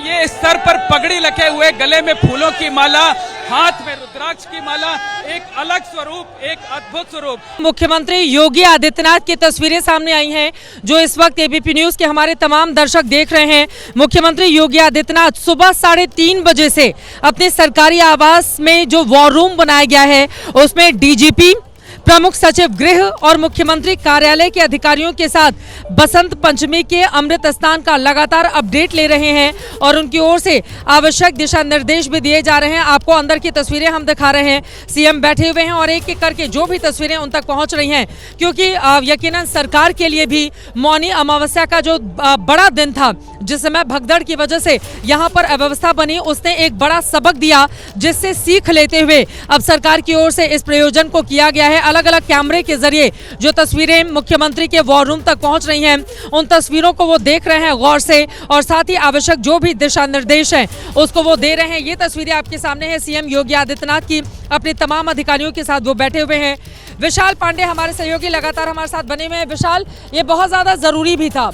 ये सर पर पगड़ी लगे हुए, गले में फूलों की माला, हाथ में रुद्राक्ष की माला, एक अलग स्वरूप, एक अद्भुत स्वरूप। मुख्यमंत्री योगी आदित्यनाथ की तस्वीरें सामने आई हैं, जो इस वक्त एबीपी न्यूज के हमारे तमाम दर्शक देख रहे हैं। मुख्यमंत्री योगी आदित्यनाथ सुबह 3:30 बजे से अपने सरकारी आवास में जो वॉर रूम बनाया गया है उसमें डीजीपी, प्रमुख सचिव गृह और मुख्यमंत्री कार्यालय के अधिकारियों के साथ बसंत पंचमी के अमृत स्नान का लगातार अपडेट ले रहे हैं और उनकी ओर से आवश्यक दिशा निर्देश भी दिए जा रहे हैं। आपको अंदर की तस्वीरें हम दिखा रहे हैं। सीएम बैठे हुए हैं और एक एक करके जो भी तस्वीरें उन तक पहुंच रही हैं, क्योंकि यकीनन सरकार के लिए भी मौनी अमावस्या का जो बड़ा दिन था, जिस समय भगदड़ की वजह से यहाँ पर अव्यवस्था बनी, उसने एक बड़ा सबक दिया, जिससे सीख लेते हुए अब सरकार की ओर से इस प्रयोजन को किया गया है। अलग अलग कैमरे के जरिए जो तस्वीरें मुख्यमंत्री के वॉर रूम तक पहुंच रही हैं, उन तस्वीरों को वो देख रहे हैं गौर से और साथ ही आवश्यक जो भी दिशा निर्देश हैं उसको वो दे रहे हैं। ये तस्वीरें आपके सामने है सीएम योगी आदित्यनाथ की, अपने तमाम अधिकारियों के साथ वो बैठे हुए हैं। विशाल पांडे हमारे सहयोगी लगातार हमारे साथ बने हुए हैं। विशाल, ये बहुत ज्यादा जरूरी भी था,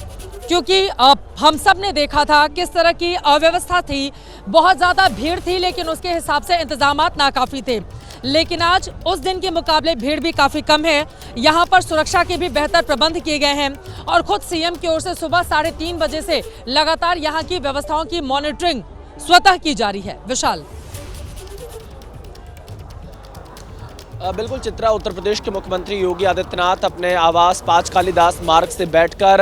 क्योंकि हम सब ने देखा था किस तरह की अव्यवस्था थी, बहुत ज़्यादा भीड़ थी, लेकिन उसके हिसाब से इंतजामात नाकाफ़ी थे। लेकिन आज उस दिन के मुकाबले भीड़ भी काफ़ी कम है। यहाँ पर सुरक्षा के भी बेहतर प्रबंध किए गए हैं और खुद सीएम की ओर से सुबह 3:30 बजे से लगातार यहाँ की व्यवस्थाओं की मॉनिटरिंग स्वतः की जा रही है। विशाल, बिल्कुल चित्रा, उत्तर प्रदेश के मुख्यमंत्री योगी आदित्यनाथ अपने आवास 5 कालीदास मार्ग से बैठकर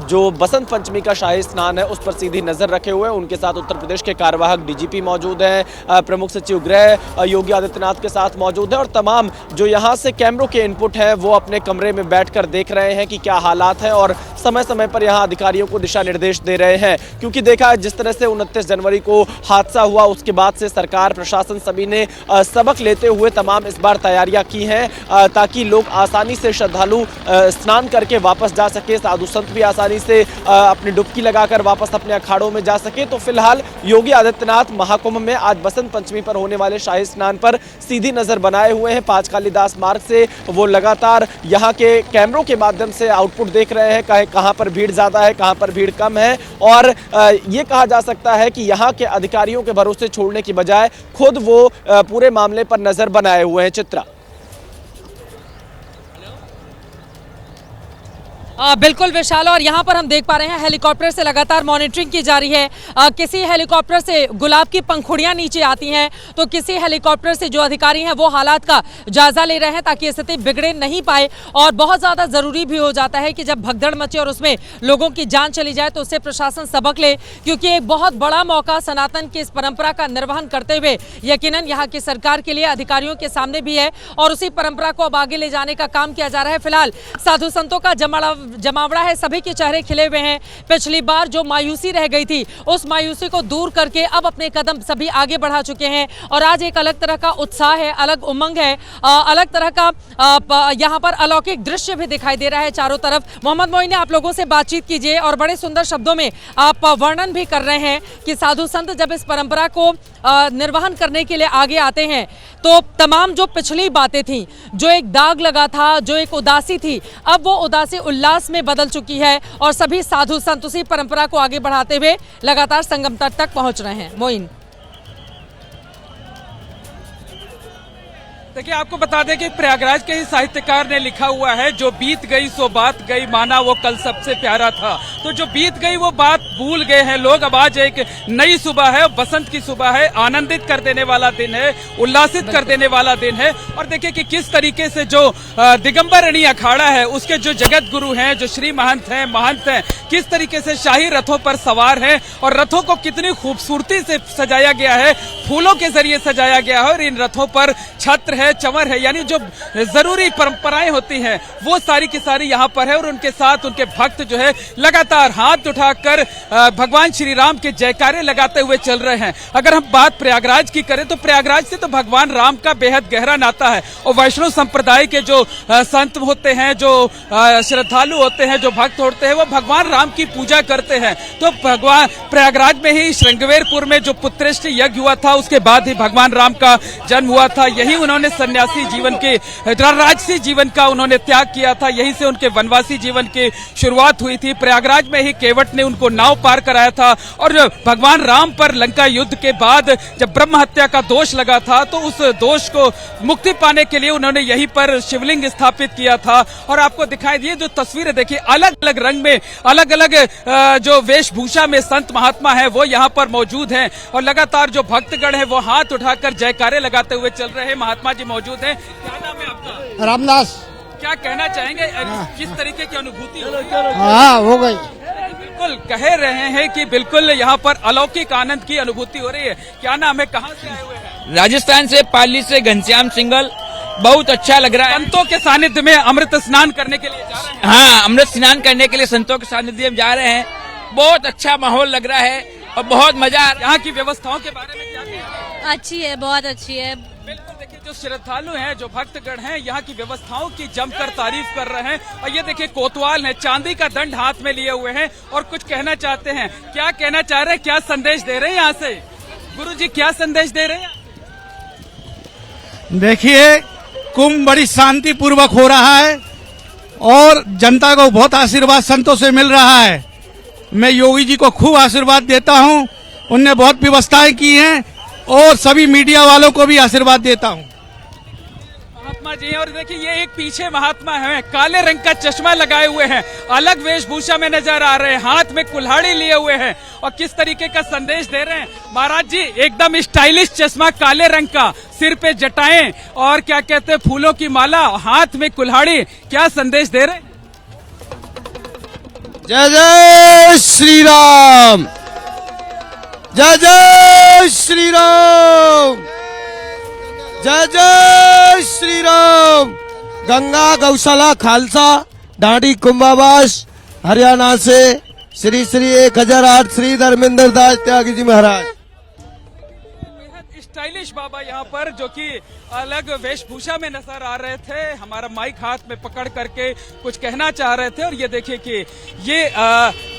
जो बसंत पंचमी का शाही स्नान है उस पर सीधी नज़र रखे हुए हैं। उनके साथ उत्तर प्रदेश के कार्यवाहक डीजीपी मौजूद हैं, प्रमुख सचिव गृह योगी आदित्यनाथ के साथ मौजूद है और तमाम जो यहाँ से कैमरों के इनपुट हैं वो अपने कमरे में बैठकर देख रहे हैं कि क्या हालात हैं और समय समय पर यहाँ अधिकारियों को दिशा निर्देश दे रहे हैं। क्योंकि देखा जिस तरह से 29 जनवरी को हादसा हुआ, उसके बाद से सरकार, प्रशासन सभी ने सबक लेते हुए तमाम इस बार तैयारियां की हैं ताकि लोग आसानी से, श्रद्धालु स्नान करके वापस जा सके, साधु संत भी आसानी से अपनी डुबकी लगाकर वापस अपने अखाड़ों में जा सके। तो फिलहाल योगी आदित्यनाथ महाकुंभ में आज बसंत पंचमी पर होने वाले शाही स्नान पर सीधी नजर बनाए हुए हैं। 5 कालीदास मार्ग से वो लगातार यहाँ के कैमरों के माध्यम से आउटपुट देख रहे हैं, कहाँ पर भीड़ ज्यादा है, कहाँ पर भीड़ कम है। और ये कहा जा सकता है कि यहाँ के अधिकारियों के भरोसे छोड़ने की बजाय खुद वो पूरे मामले पर नजर बनाए हुए हैं। चित्रा, बिल्कुल विशाल, और यहाँ पर हम देख पा रहे हैं हेलीकॉप्टर से लगातार मॉनिटरिंग की जा रही है। किसी हेलीकॉप्टर से गुलाब की पंखुड़ियाँ नीचे आती हैं तो किसी हेलीकॉप्टर से जो अधिकारी हैं वो हालात का जायजा ले रहे हैं ताकि स्थिति बिगड़े नहीं पाए। और बहुत ज़्यादा ज़रूरी भी हो जाता है कि जब भगदड़ मचे और उसमें लोगों की जान चली जाए तो उससे प्रशासन सबक ले, क्योंकि एक बहुत बड़ा मौका सनातन की इस परंपरा का निर्वहन करते हुए यकीनन यहाँ की सरकार के लिए, अधिकारियों के सामने भी है, और उसी परंपरा को अब आगे ले जाने का काम किया जा रहा है। फिलहाल साधु संतों का जमावड़ा है, सभी के चेहरे खिले हुए हैं। पिछली बार जो मायूसी रह गई थी उस मायूसी को दूर करके अब अपने कदम सभी आगे बढ़ा चुके हैं और आज एक अलग तरह का उत्साह है, अलग उमंग है, अलग तरह का यहाँ पर अलौकिक दृश्य भी दिखाई दे रहा है चारों तरफ। मोहम्मद मोइन, आप लोगों से बातचीत कीजिए और बड़े सुंदर शब्दों में आप वर्णन भी कर रहे हैं कि साधु संत जब इस परंपरा को निर्वहन करने के लिए आगे आते हैं तो तमाम जो पिछली बातें थी, जो एक दाग लगा था, जो एक उदासी थी, अब वो उदासी उल्लास में बदल चुकी है और सभी साधु संत उसी परंपरा को आगे बढ़ाते हुए लगातार संगम तट तक पहुंच रहे हैं। मोइन, देखिए, आपको बता दें कि प्रयागराज के ही साहित्यकार ने लिखा हुआ है, जो बीत गई सो बात गई, माना वो कल सबसे प्यारा था। तो जो बीत गई वो बात भूल गए हैं लोग। अब आज एक नई सुबह है, बसंत की सुबह है, आनंदित कर देने वाला दिन है, उल्लासित कर देने वाला दिन है। और देखिए कि किस तरीके से जो दिगंबर अणी अखाड़ा है उसके जो जगत गुरु हैं, जो श्री महंत हैं, महंत हैं, किस तरीके से शाही रथों पर सवार हैं और रथों को कितनी खूबसूरती से सजाया गया है, फूलों के जरिए सजाया गया है। और इन रथों पर छत्र है, चंवर है, यानी जो जरूरी परंपराएं होती हैं वो सारी की सारी यहाँ पर है। और उनके साथ उनके भक्त जो है लगातार हाथ उठाकर भगवान श्री राम के जयकारे लगाते हुए चल रहे हैं। अगर हम बात प्रयागराज की करें तो प्रयागराज से तो भगवान राम का बेहद गहरा नाता है और वैष्णव संप्रदाय के जो संत होते हैं, जो श्रद्धालु होते हैं, जो भक्त होते हैं, वो भगवान राम की पूजा करते हैं। तो भगवान प्रयागराज में ही श्रृंगवेरपुर में जो पुत्रेष्ठ यज्ञ हुआ था उसके बाद ही भगवान राम का जन्म हुआ था। यही उन्होंने सन्यासी जीवन के, राजसी जीवन का उन्होंने त्याग किया था, यहीं से उनके वनवासी जीवन की शुरुआत हुई थी। प्रयागराज में ही केवट ने उनको नाव पार कराया था और भगवान राम पर लंका युद्ध के बाद जब ब्रह्म हत्या का दोष लगा था तो उस दोष को मुक्ति पाने के लिए उन्होंने यहीं पर शिवलिंग स्थापित किया था। और आपको दिखाई दिए जो तस्वीरें देखिए, अलग अलग रंग में, अलग अलग जो वेशभूषा में संत महात्मा है वो यहाँ पर मौजूद हैं और लगातार जो भक्तगण है वो हाथ उठाकर जयकारे लगाते हुए चल रहे हैं। महात्मा जी मौजूद हैं। क्या नाम है आपका? रामदास। क्या कहना चाहेंगे, किस तरीके की अनुभूति? हाँ, हो गई। बिल्कुल कह रहे हैं कि बिल्कुल यहाँ पर अलौकिक आनंद की अनुभूति हो रही है। क्या नाम है, कहाँ से आए हुए हैं? राजस्थान से, पाली से घनश्याम सिंगल। बहुत अच्छा लग रहा है। संतों के सानिध्य में अमृत स्नान करने के लिए जा रहे हैं। हाँ, अमृत स्नान करने के लिए संतों के सानिध्य में जा रहे हैं। बहुत अच्छा माहौल लग रहा है और बहुत मजा आ रहा है। यहाँ की व्यवस्थाओं के बारे में क्या कहना है? अच्छी है, बहुत अच्छी है। बिल्कुल, देखिए जो श्रद्धालु हैं, जो भक्तगण हैं, यहाँ की व्यवस्थाओं की जमकर तारीफ कर रहे हैं। और ये देखिए कोतवाल है, चांदी का दंड हाथ में लिए हुए हैं और कुछ कहना चाहते हैं। क्या कहना चाह रहे हैं, क्या संदेश दे रहे हैं यहाँ से? गुरु जी क्या संदेश दे रहे हैं? देखिए, कुंभ बड़ी शांति पूर्वक हो रहा है और जनता को बहुत आशीर्वाद संतों से मिल रहा है। मैं योगी जी को खूब आशीर्वाद देता हूँ, उनने बहुत व्यवस्थाएं की हैं और सभी मीडिया वालों को भी आशीर्वाद देता हूँ। महात्मा जी हैं और देखिए ये एक पीछे महात्मा है, काले रंग का चश्मा लगाए हुए हैं, अलग वेशभूषा में नजर आ रहे हैं, हाथ में कुल्हाड़ी लिए हुए हैं और किस तरीके का संदेश दे रहे हैं। महाराज जी एकदम स्टाइलिश चश्मा, काले रंग का, सिर पे जटाएं और क्या कहते हैं फूलों की माला, हाथ में कुल्हाड़ी, क्या संदेश दे रहे हैं? जय जय श्री राम, जय जय श्री राम, जय जय श्री राम। गंगा गौशाला खालसा ढाडी कुंभाबास हरियाणा से श्री श्री 1008 श्री धर्मेंद्र दास त्यागी जी महाराज। स्टाइलिश बाबा यहाँ पर जो कि अलग वेशभूषा में नजर आ रहे थे, हमारा माइक हाथ में पकड़ करके कुछ कहना चाह रहे थे। और ये देखिए कि ये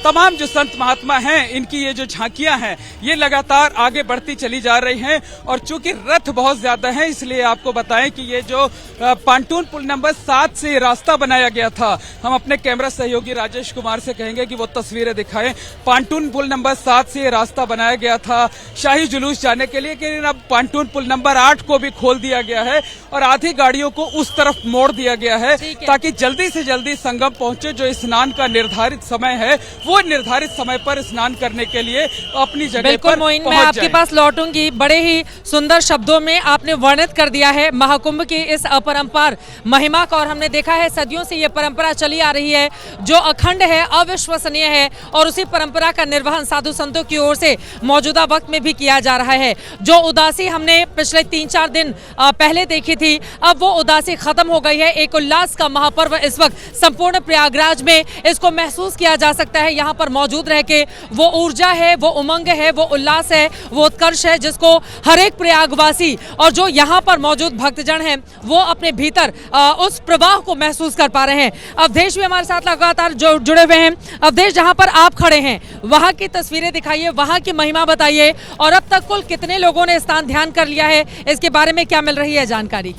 तमाम जो संत महात्मा हैं इनकी ये जो झांकियां हैं ये लगातार आगे बढ़ती चली जा रही हैं। और चूंकि रथ बहुत ज्यादा है इसलिए आपको बताएं कि ये जो पांटून पुल नंबर 7 से रास्ता बनाया गया था, हम अपने कैमरा सहयोगी राजेश कुमार से कहेंगे कि वो तस्वीरें दिखाएं। पांटून पुल नंबर 7 से रास्ता बनाया गया था शाही जुलूस जाने के लिए, लेकिन अब पांटून पुल नंबर 8 को भी खोल दिया गया है और आधी गाड़ियों को उस तरफ मोड़ दिया गया है ताकि जल्दी से जल्दी संगम पहुंचे। जो स्नान का निर्धारित समय है वो निर्धारित समय पर स्नान करने के लिए अपनी जगह पर मोइन, मैं आपके पास लौटूंगी। बड़े ही सुंदर शब्दों में आपने वर्णित कर दिया है महाकुंभ की इस अपरंपार महिमा का, और हमने देखा है सदियों से ये परंपरा चली आ रही है जो अखंड है, अविश्वसनीय है, और उसी परंपरा का निर्वहन साधु संतों की ओर से मौजूदा वक्त में भी किया जा रहा है। जो उदासी हमने पिछले 3-4 दिन पहले देखी थी, अब वो उदासी खत्म हो गई है। एक उल्लास का महापर्व इस वक्त संपूर्ण प्रयागराज में इसको महसूस किया जा सकता है। यहाँ पर मौजूद रह के वो ऊर्जा है, वो उमंग है, वो उल्लास है, वो उत्कर्ष है जिसको हर एक प्रयागवासी और जो यहाँ पर मौजूद भक्तजन हैं वो अपने भीतर उस प्रवाह को महसूस कर पा रहे हैं। अवधेश भी हमारे साथ लगातार जुड़े हुए हैं। अवधेश, जहाँ पर आप खड़े हैं वहाँ की तस्वीरें दिखाइए, वहाँ की महिमा बताइए, और अब तक कुल कितने लोगों ने स्थान ध्यान कर लिया है, इसके बारे में क्या मिल रही है जानकारी?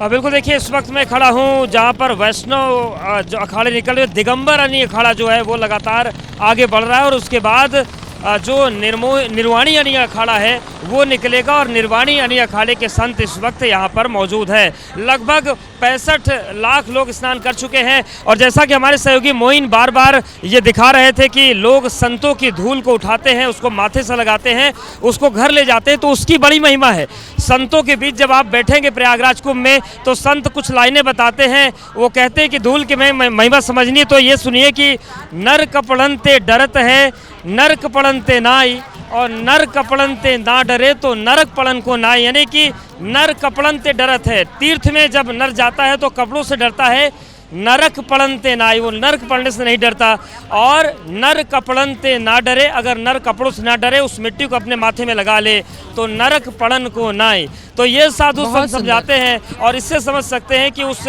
बिल्कुल, देखिए इस वक्त मैं खड़ा हूँ जहाँ पर वैष्णव जो अखाड़े निकल रहे, दिगंबर अनी अखाड़ा जो है वो लगातार आगे बढ़ रहा है, और उसके बाद जो निर्वाणी अनी अखाड़ा है वो निकलेगा, और निर्वाणी अनी अखाड़े के संत इस वक्त यहाँ पर मौजूद है। लगभग 65 लाख लोग स्नान कर चुके हैं, और जैसा कि हमारे सहयोगी मोइन बार बार ये दिखा रहे थे कि लोग संतों की धूल को उठाते हैं, उसको माथे से लगाते हैं, उसको घर ले जाते हैं, तो उसकी बड़ी महिमा है। संतों के बीच जब आप बैठेंगे प्रयागराज कुंभ में तो संत कुछ लाइनें बताते हैं, वो कहते हैं कि धूल की महिमा समझनी है तो ये सुनिए कि नर कपड़नते डरत है, नरक पड़नते नाई, और नर कपड़नते ना डरे तो नरक पड़न को नाई, यानी कि नर कपड़नते डरत है। तीर्थ में जब नर जाता है तो कपड़ों से डरता है, नरक पड़नते नाई, वो नरक पड़ने से नहीं डरता। और नर कपड़नते ना डरे, अगर नर कपड़ों से ना डरे, उस मिट्टी को अपने माथे में लगा ले तो नरक पड़न को नाई। तो ये साधु संत समझाते हैं, और इससे समझ सकते हैं कि उस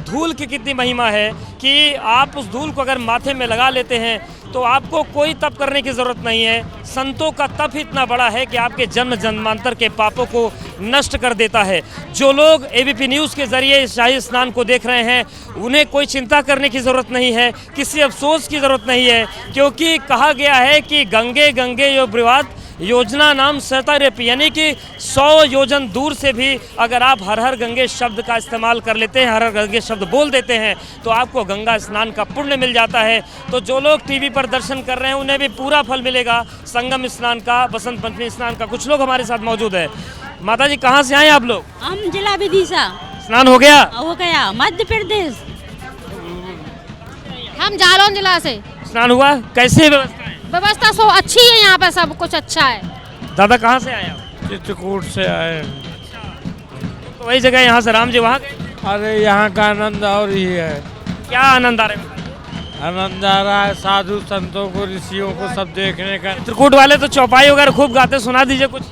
धूल की कितनी महिमा है कि आप उस धूल को अगर माथे में लगा लेते हैं तो आपको कोई तप करने की ज़रूरत नहीं है। संतों का तप इतना बड़ा है कि आपके जन्म जन्मांतर के पापों को नष्ट कर देता है। जो लोग एबीपी न्यूज़ के ज़रिए शाही स्नान को देख रहे हैं उन्हें कोई चिंता करने की ज़रूरत नहीं है, किसी अफसोस की ज़रूरत नहीं है, क्योंकि कहा गया है कि गंगे गंगे यो ब्रिवात योजना नाम सहतारेप, यानी कि 100 योजन दूर से भी अगर आप हर हर गंगे शब्द का इस्तेमाल कर लेते हैं, हर हर गंगे शब्द बोल देते हैं तो आपको गंगा स्नान का पुण्य मिल जाता है। तो जो लोग टीवी पर दर्शन कर रहे हैं उन्हें भी पूरा फल मिलेगा संगम स्नान का, बसंत पंचमी स्नान का। कुछ लोग हमारे साथ मौजूद है। माता जी, कहाँ से आए आप लोग? हम जिला विदिशा। स्नान हो गया? हो गया, मध्य प्रदेश। हम जालौन जिला से। स्नान हुआ? कैसे व्यवस्था? व्यवस्था सो अच्छी है, यहाँ पे सब कुछ अच्छा है। दादा कहाँ से आए आप? चित्रकूट से आए। तो वही जगह यहाँ से राम जी वहाँ गए? अरे यहाँ का आनंद और ही है। क्या आनंद आ रहा है? आनंद आ रहा है साधु संतों को, ऋषियों को सब देखने का। चित्रकूट वाले तो चौपाई वगैरह खूब गाते, सुना दीजिए कुछ।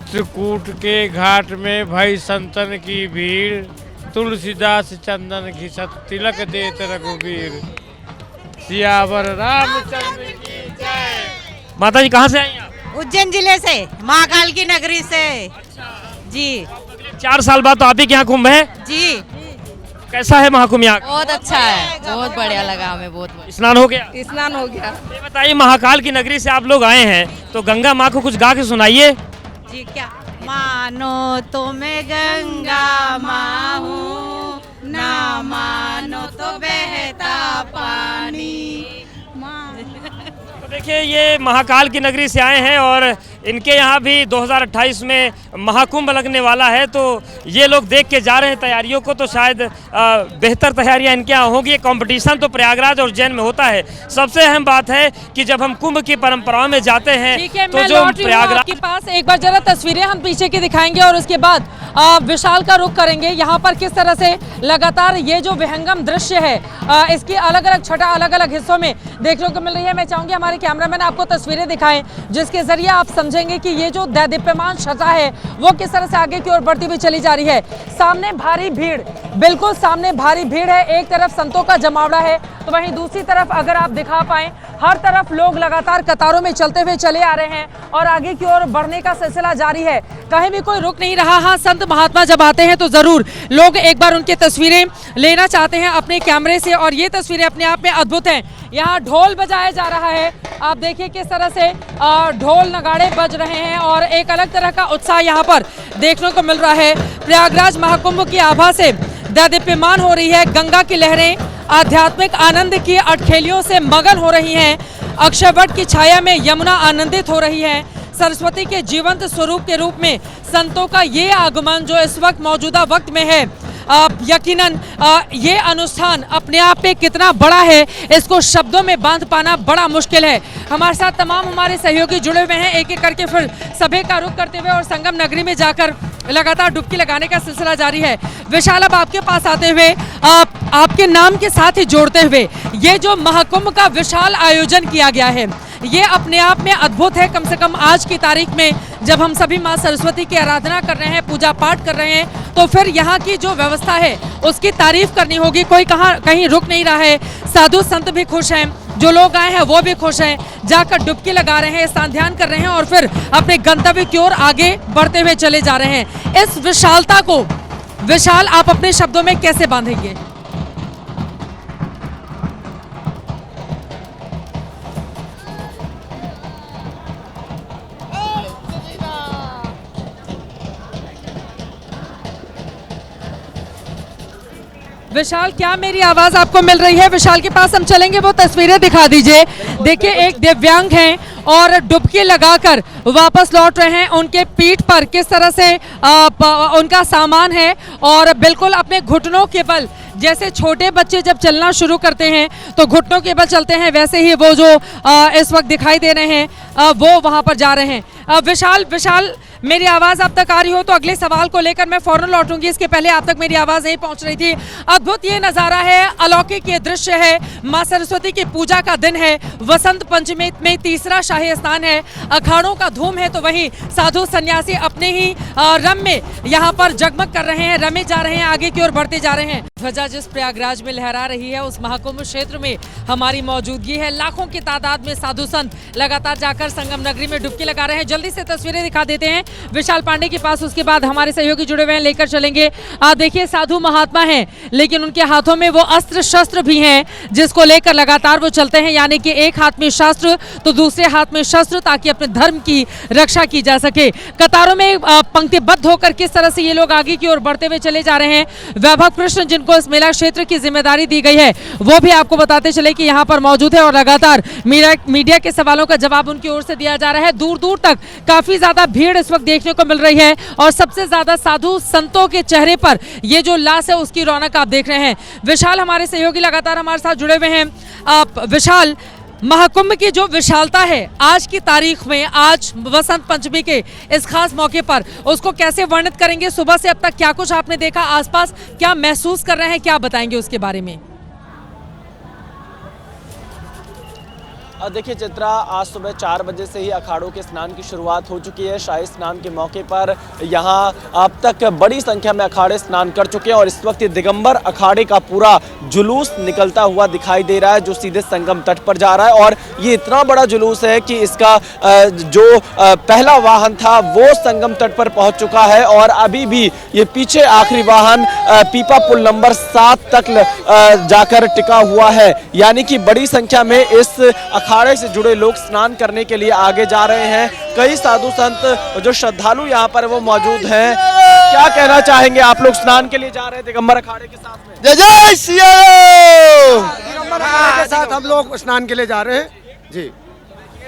चित्रकूट के घाट में भाई संतन की भीड़, तुलसीदास चंदन घिसत तिलक देत रघुवीर, सियावर रामचंद्र की जय। माता जी कहाँ से आई आप? उज्जैन जिले से, महाकाल की नगरी से। जी 4 साल बाद तो आप ही के यहाँ कुंभ है जी। कैसा है महाकुंभ यहाँ? बहुत अच्छा है, बहुत बढ़िया लगा हमें। बहुत स्नान हो गया? स्नान हो गया। ये बताइए, महाकाल की नगरी से आप लोग आए हैं तो गंगा माँ को कुछ गा के सुनाइए। जी क्या? मानो तो मैं गंगा माँ हूँ, ना मानो तो बहता पानी। तो देखिए, ये महाकाल की नगरी से आए हैं और इनके यहाँ भी 2028 में महाकुंभ लगने वाला है, तो ये लोग देख के जा रहे हैं तैयारियों को, तो शायद बेहतर तैयारियां इनके यहाँ होंगी। कंपटीशन तो प्रयागराज और उज्जैन में होता है। सबसे अहम बात है कि जब हम कुंभ की परंपराओं में जाते हैं तो जो प्रयागराज के पास एक बार जरा तस्वीरें हम पीछे की दिखाएंगे और उसके बाद विशाल का रुख करेंगे। यहाँ पर किस तरह से लगातार ये जो विहंगम दृश्य है इसकी अलग अलग छटा अलग अलग हिस्सों में देखने को मिल रही है। मैं चाहूंगी हमारे कैमरामैन आपको तस्वीरें दिखाएं जिसके जरिए आप समझेंगे कि ये जो दैदीप्यमान छटा है वो किस तरह से आगे की ओर बढ़ती हुई चली जा रही है। सामने भारी भीड़, बिल्कुल सामने भारी भीड़ है। एक तरफ संतों का जमावड़ा है तो वहीं दूसरी तरफ अगर आप दिखा पाएं हर तरफ लोग लगातार कतारों में चलते हुए चले आ रहे हैं और आगे की ओर बढ़ने का सिलसिला जारी है। कहीं भी कोई रुक नहीं रहा। हाँ, संत महात्मा जब आते हैं तो जरूर लोग एक बार उनकी तस्वीरें लेना चाहते हैं अपने कैमरे से और ये तस्वीरें अपने आप में अद्भुत हैं। यहाँ ढोल बजाया जा रहा है, आप देखिए किस तरह से ढोल नगाड़े बज रहे हैं और एक अलग तरह का उत्साह यहाँ पर देखने को मिल रहा है। प्रयागराज महाकुंभ की आभा से दैदीप्यमान हो रही है। गंगा की लहरें आध्यात्मिक आनंद की अटखेलियों से मगन हो रही हैं। अक्षयवट की छाया में यमुना आनंदित हो रही है। सरस्वती के जीवंत स्वरूप के रूप में संतों का ये आगमन जो इस वक्त मौजूदा वक्त में है, यकीनन ये अनुष्ठान अपने आप में कितना बड़ा है इसको शब्दों में बांध पाना बड़ा मुश्किल है। हमारे साथ तमाम हमारे सहयोगी जुड़े हुए हैं, एक एक करके फिर सभी का रुख करते हुए और संगम नगरी में जाकर लगातार डुबकी लगाने का सिलसिला जारी है। विशाल, अब आपके पास आते हुए आपके नाम के साथ ही जोड़ते हुए ये जो महाकुंभ का विशाल आयोजन किया गया है ये अपने आप में अद्भुत है। कम से कम आज की तारीख में जब हम सभी माँ सरस्वती की आराधना कर रहे हैं, पूजा पाठ कर रहे हैं, तो फिर यहाँ की जो व्यवस्था है उसकी तारीफ करनी होगी। कोई कहीं रुक नहीं रहा है। साधु संत भी खुश हैं, जो लोग आए हैं वो भी खुश हैं, जाकर डुबकी लगा रहे हैं, स्नान ध्यान कर रहे हैं और फिर अपने गंतव्य की ओर आगे बढ़ते हुए चले जा रहे हैं। इस विशालता को विशाल आप अपने शब्दों में कैसे बांधेंगे? विशाल, क्या मेरी आवाज आपको मिल रही है? विशाल के पास हम चलेंगे, वो तस्वीरें दिखा दीजिए। देखिए, एक दिव्यांग हैं और डुबकी लगाकर वापस लौट रहे हैं। उनके पीठ पर किस तरह से उनका सामान है और बिल्कुल अपने घुटनों के बल, जैसे छोटे बच्चे जब चलना शुरू करते हैं तो घुटनों के बल चलते हैं, वैसे ही वो जो इस वक्त दिखाई दे रहे हैं वो वहां पर जा रहे हैं। विशाल, मेरी आवाज आप तक आ रही हो तो अगले सवाल को लेकर मैं फौरन लौटूंगी। इसके पहले आप तक मेरी आवाज नहीं पहुंच रही थी। अद्भुत ये नजारा है, अलौकिक ये दृश्य है। मां सरस्वती की पूजा का दिन है, वसंत पंचमी में तीसरा शाही स्नान है, अखाड़ों का धूम है, तो वहीं साधु सन्यासी अपने ही रम में यहाँ पर जगमग कर रहे हैं, रमे जा रहे हैं, आगे की ओर बढ़ते जा रहे हैं। ध्वजा जिस प्रयागराज में लहरा रही है उस महाकुंभ क्षेत्र में हमारी मौजूदगी है। लाखों की तादाद में साधु संत लगातार जाकर संगम नगरी में डुबकी लगा रहे हैं। जल्दी से तस्वीरें दिखा देते हैं विशाल पांडे के पास, उसके बाद हमारे सहयोगी जुड़े हुए हैं, लेकर चलेंगे। आप देखिए, साधु महात्मा हैं लेकिन उनके हाथों में वो अस्त्र शस्त्र भी हैं जिसको लेकर लगातार वो चलते हैं, यानी कि एक हाथ में शस्त्र तो दूसरे हाथ में शस्त्र, ताकि अपने धर्म की रक्षा की जा सके। कतारों में पंक्तिबद्ध होकर किस तरह से ये लोग आगे की ओर बढ़ते हुए चले जा रहे हैं। वैभव कृष्ण, जिनको इस मेला क्षेत्र की जिम्मेदारी दी गई है, वो भी आपको बताते चले कि यहाँ पर मौजूद है और लगातार मीडिया के सवालों का जवाब उनकी ओर से दिया जा रहा है। दूर दूर तक काफी ज्यादा भीड़ इस वक्त देखने को मिल रही है और सबसे ज्यादा साधु संतों के चेहरे पर ये जो लाश है उसकी रौनक आप देख रहे हैं। विशाल, हमारे सहयोगी लगातार हमारे साथ जुड़े हुए हैं। विशाल, महाकुंभ की जो विशालता है आज की तारीख में, आज वसंत पंचमी के इस खास मौके पर, उसको कैसे वर्णित करेंगे? सुबह से अब तक क्या कुछ आपने देखा, आसपास क्या महसूस कर रहे हैं, क्या बताएंगे उसके बारे में? देखिए चित्रा, आज सुबह 4 बजे से ही अखाड़ों के स्नान की शुरुआत हो चुकी है। शाही स्नान के मौके पर यहाँ अब तक बड़ी संख्या में अखाड़े स्नान कर चुके हैं और इस वक्त दिगंबर अखाड़े का पूरा जुलूस निकलता हुआ दिखाई दे रहा है जो सीधे संगम तट पर जा रहा है। और ये इतना बड़ा जुलूस है कि इसका जो पहला वाहन था वो संगम तट पर पहुंच चुका है और अभी भी ये पीछे आखिरी वाहन पीपा पुल नंबर 7 तक जाकर टिका हुआ है। यानी कि बड़ी संख्या में इस अखाड़े से जुड़े लोग स्नान करने के लिए आगे जा रहे हैं। कई साधु संत जो श्रद्धालु यहाँ पर वो मौजूद हैं। क्या कहना चाहेंगे आप लोग? स्नान के लिए जा रहे हैं दिगंबर अखाड़े के साथ में। जय जय सिया। दिगंबर अखाड़े के साथ हम लोग स्नान के लिए जा रहे हैं जी।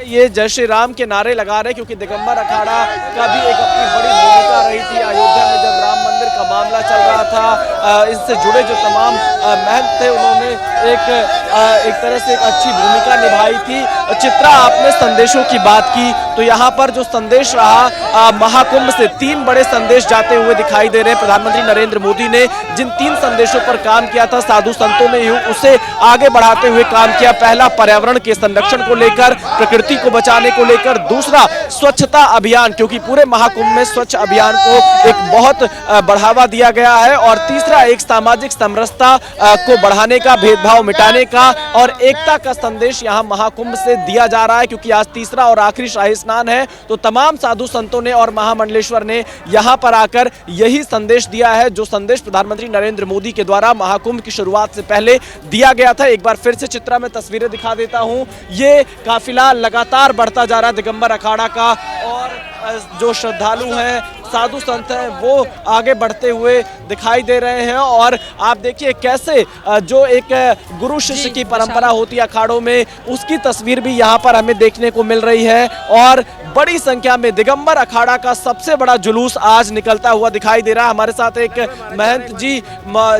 ये जय श्री राम के नारे लगा रहे, क्योंकि दिगंबर अखाड़ा का भी एक अपनी बड़ी भूमिका रही थी अयोध्या में जब राम मंदिर का मामला चल रहा था। इससे जुड़े जो तमाम महंत थे उन्होंने एक तरह से एक अच्छी भूमिका निभाई थी। चित्रा, आपने संदेशों की बात की, तो यहाँ पर जो संदेश रहा महाकुंभ से 3 बड़े संदेश जाते हुए दिखाई दे रहे हैं। प्रधानमंत्री नरेंद्र मोदी ने जिन 3 संदेशों पर काम किया था, साधु संतों ने उसे आगे बढ़ाते हुए काम किया। पहला, पर्यावरण के संरक्षण को लेकर, प्रकृति को बचाने को लेकर। दूसरा, स्वच्छता अभियान, क्योंकि पूरे महाकुंभ में स्वच्छ अभियान को एक बहुत बढ़ावा दिया गया है। और तीसरा, एक सामाजिक समरसता को बढ़ाने का, भेदभाव मिटाने का और एकता का संदेश यहाँ महाकुंभ से दिया जा रहा है। क्योंकि आज तीसरा और आखिरी शाही स्नान है, तो तमाम साधु संतों ने और महामंडलेश्वर ने यहाँ पर आकर यही संदेश दिया है, जो संदेश प्रधानमंत्री नरेंद्र मोदी के द्वारा महाकुंभ की शुरुआत से पहले दिया गया था। एक बार फिर से चित्रा में तस्वीरें दिखा देता हूँ। ये काफिला लगातार बढ़ता जा रहा है दिगंबर अखाड़ा का, और जो श्रद्धालु हैं, साधु संत हैं, वो आगे बढ़ते हुए दिखाई दे रहे हैं। और आप देखिए कैसे जो एक गुरु शिष्य की परंपरा होती है अखाड़ों में, उसकी तस्वीर भी यहाँ पर हमें देखने को मिल रही है। और बड़ी संख्या में दिगंबर अखाड़ा का सबसे बड़ा जुलूस आज निकलता हुआ दिखाई दे रहा है। हमारे साथ एक महंत जी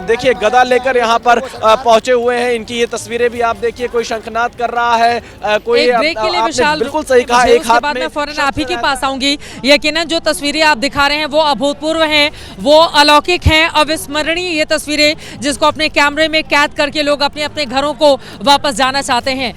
देखिए गदा लेकर यहाँ पर पहुंचे हुए हैं। इनकी ये तस्वीरें भी आप देखिए, कोई शंखनाद कर रहा है, कोई ब्रेक के लिए विशाल, बिल्कुल सही कहा, एक हाथ में फौरन आप ही के पास आऊंगी। यकीनन जो तस्वीरें आप दिखा रहे हैं वो अभूतपूर्व हैं, वो अलौकिक हैं, अविस्मरणीय ये तस्वीरें, जिसको अपने कैमरे में कैद करके लोग अपने अपने घरों को वापस जाना चाहते हैं।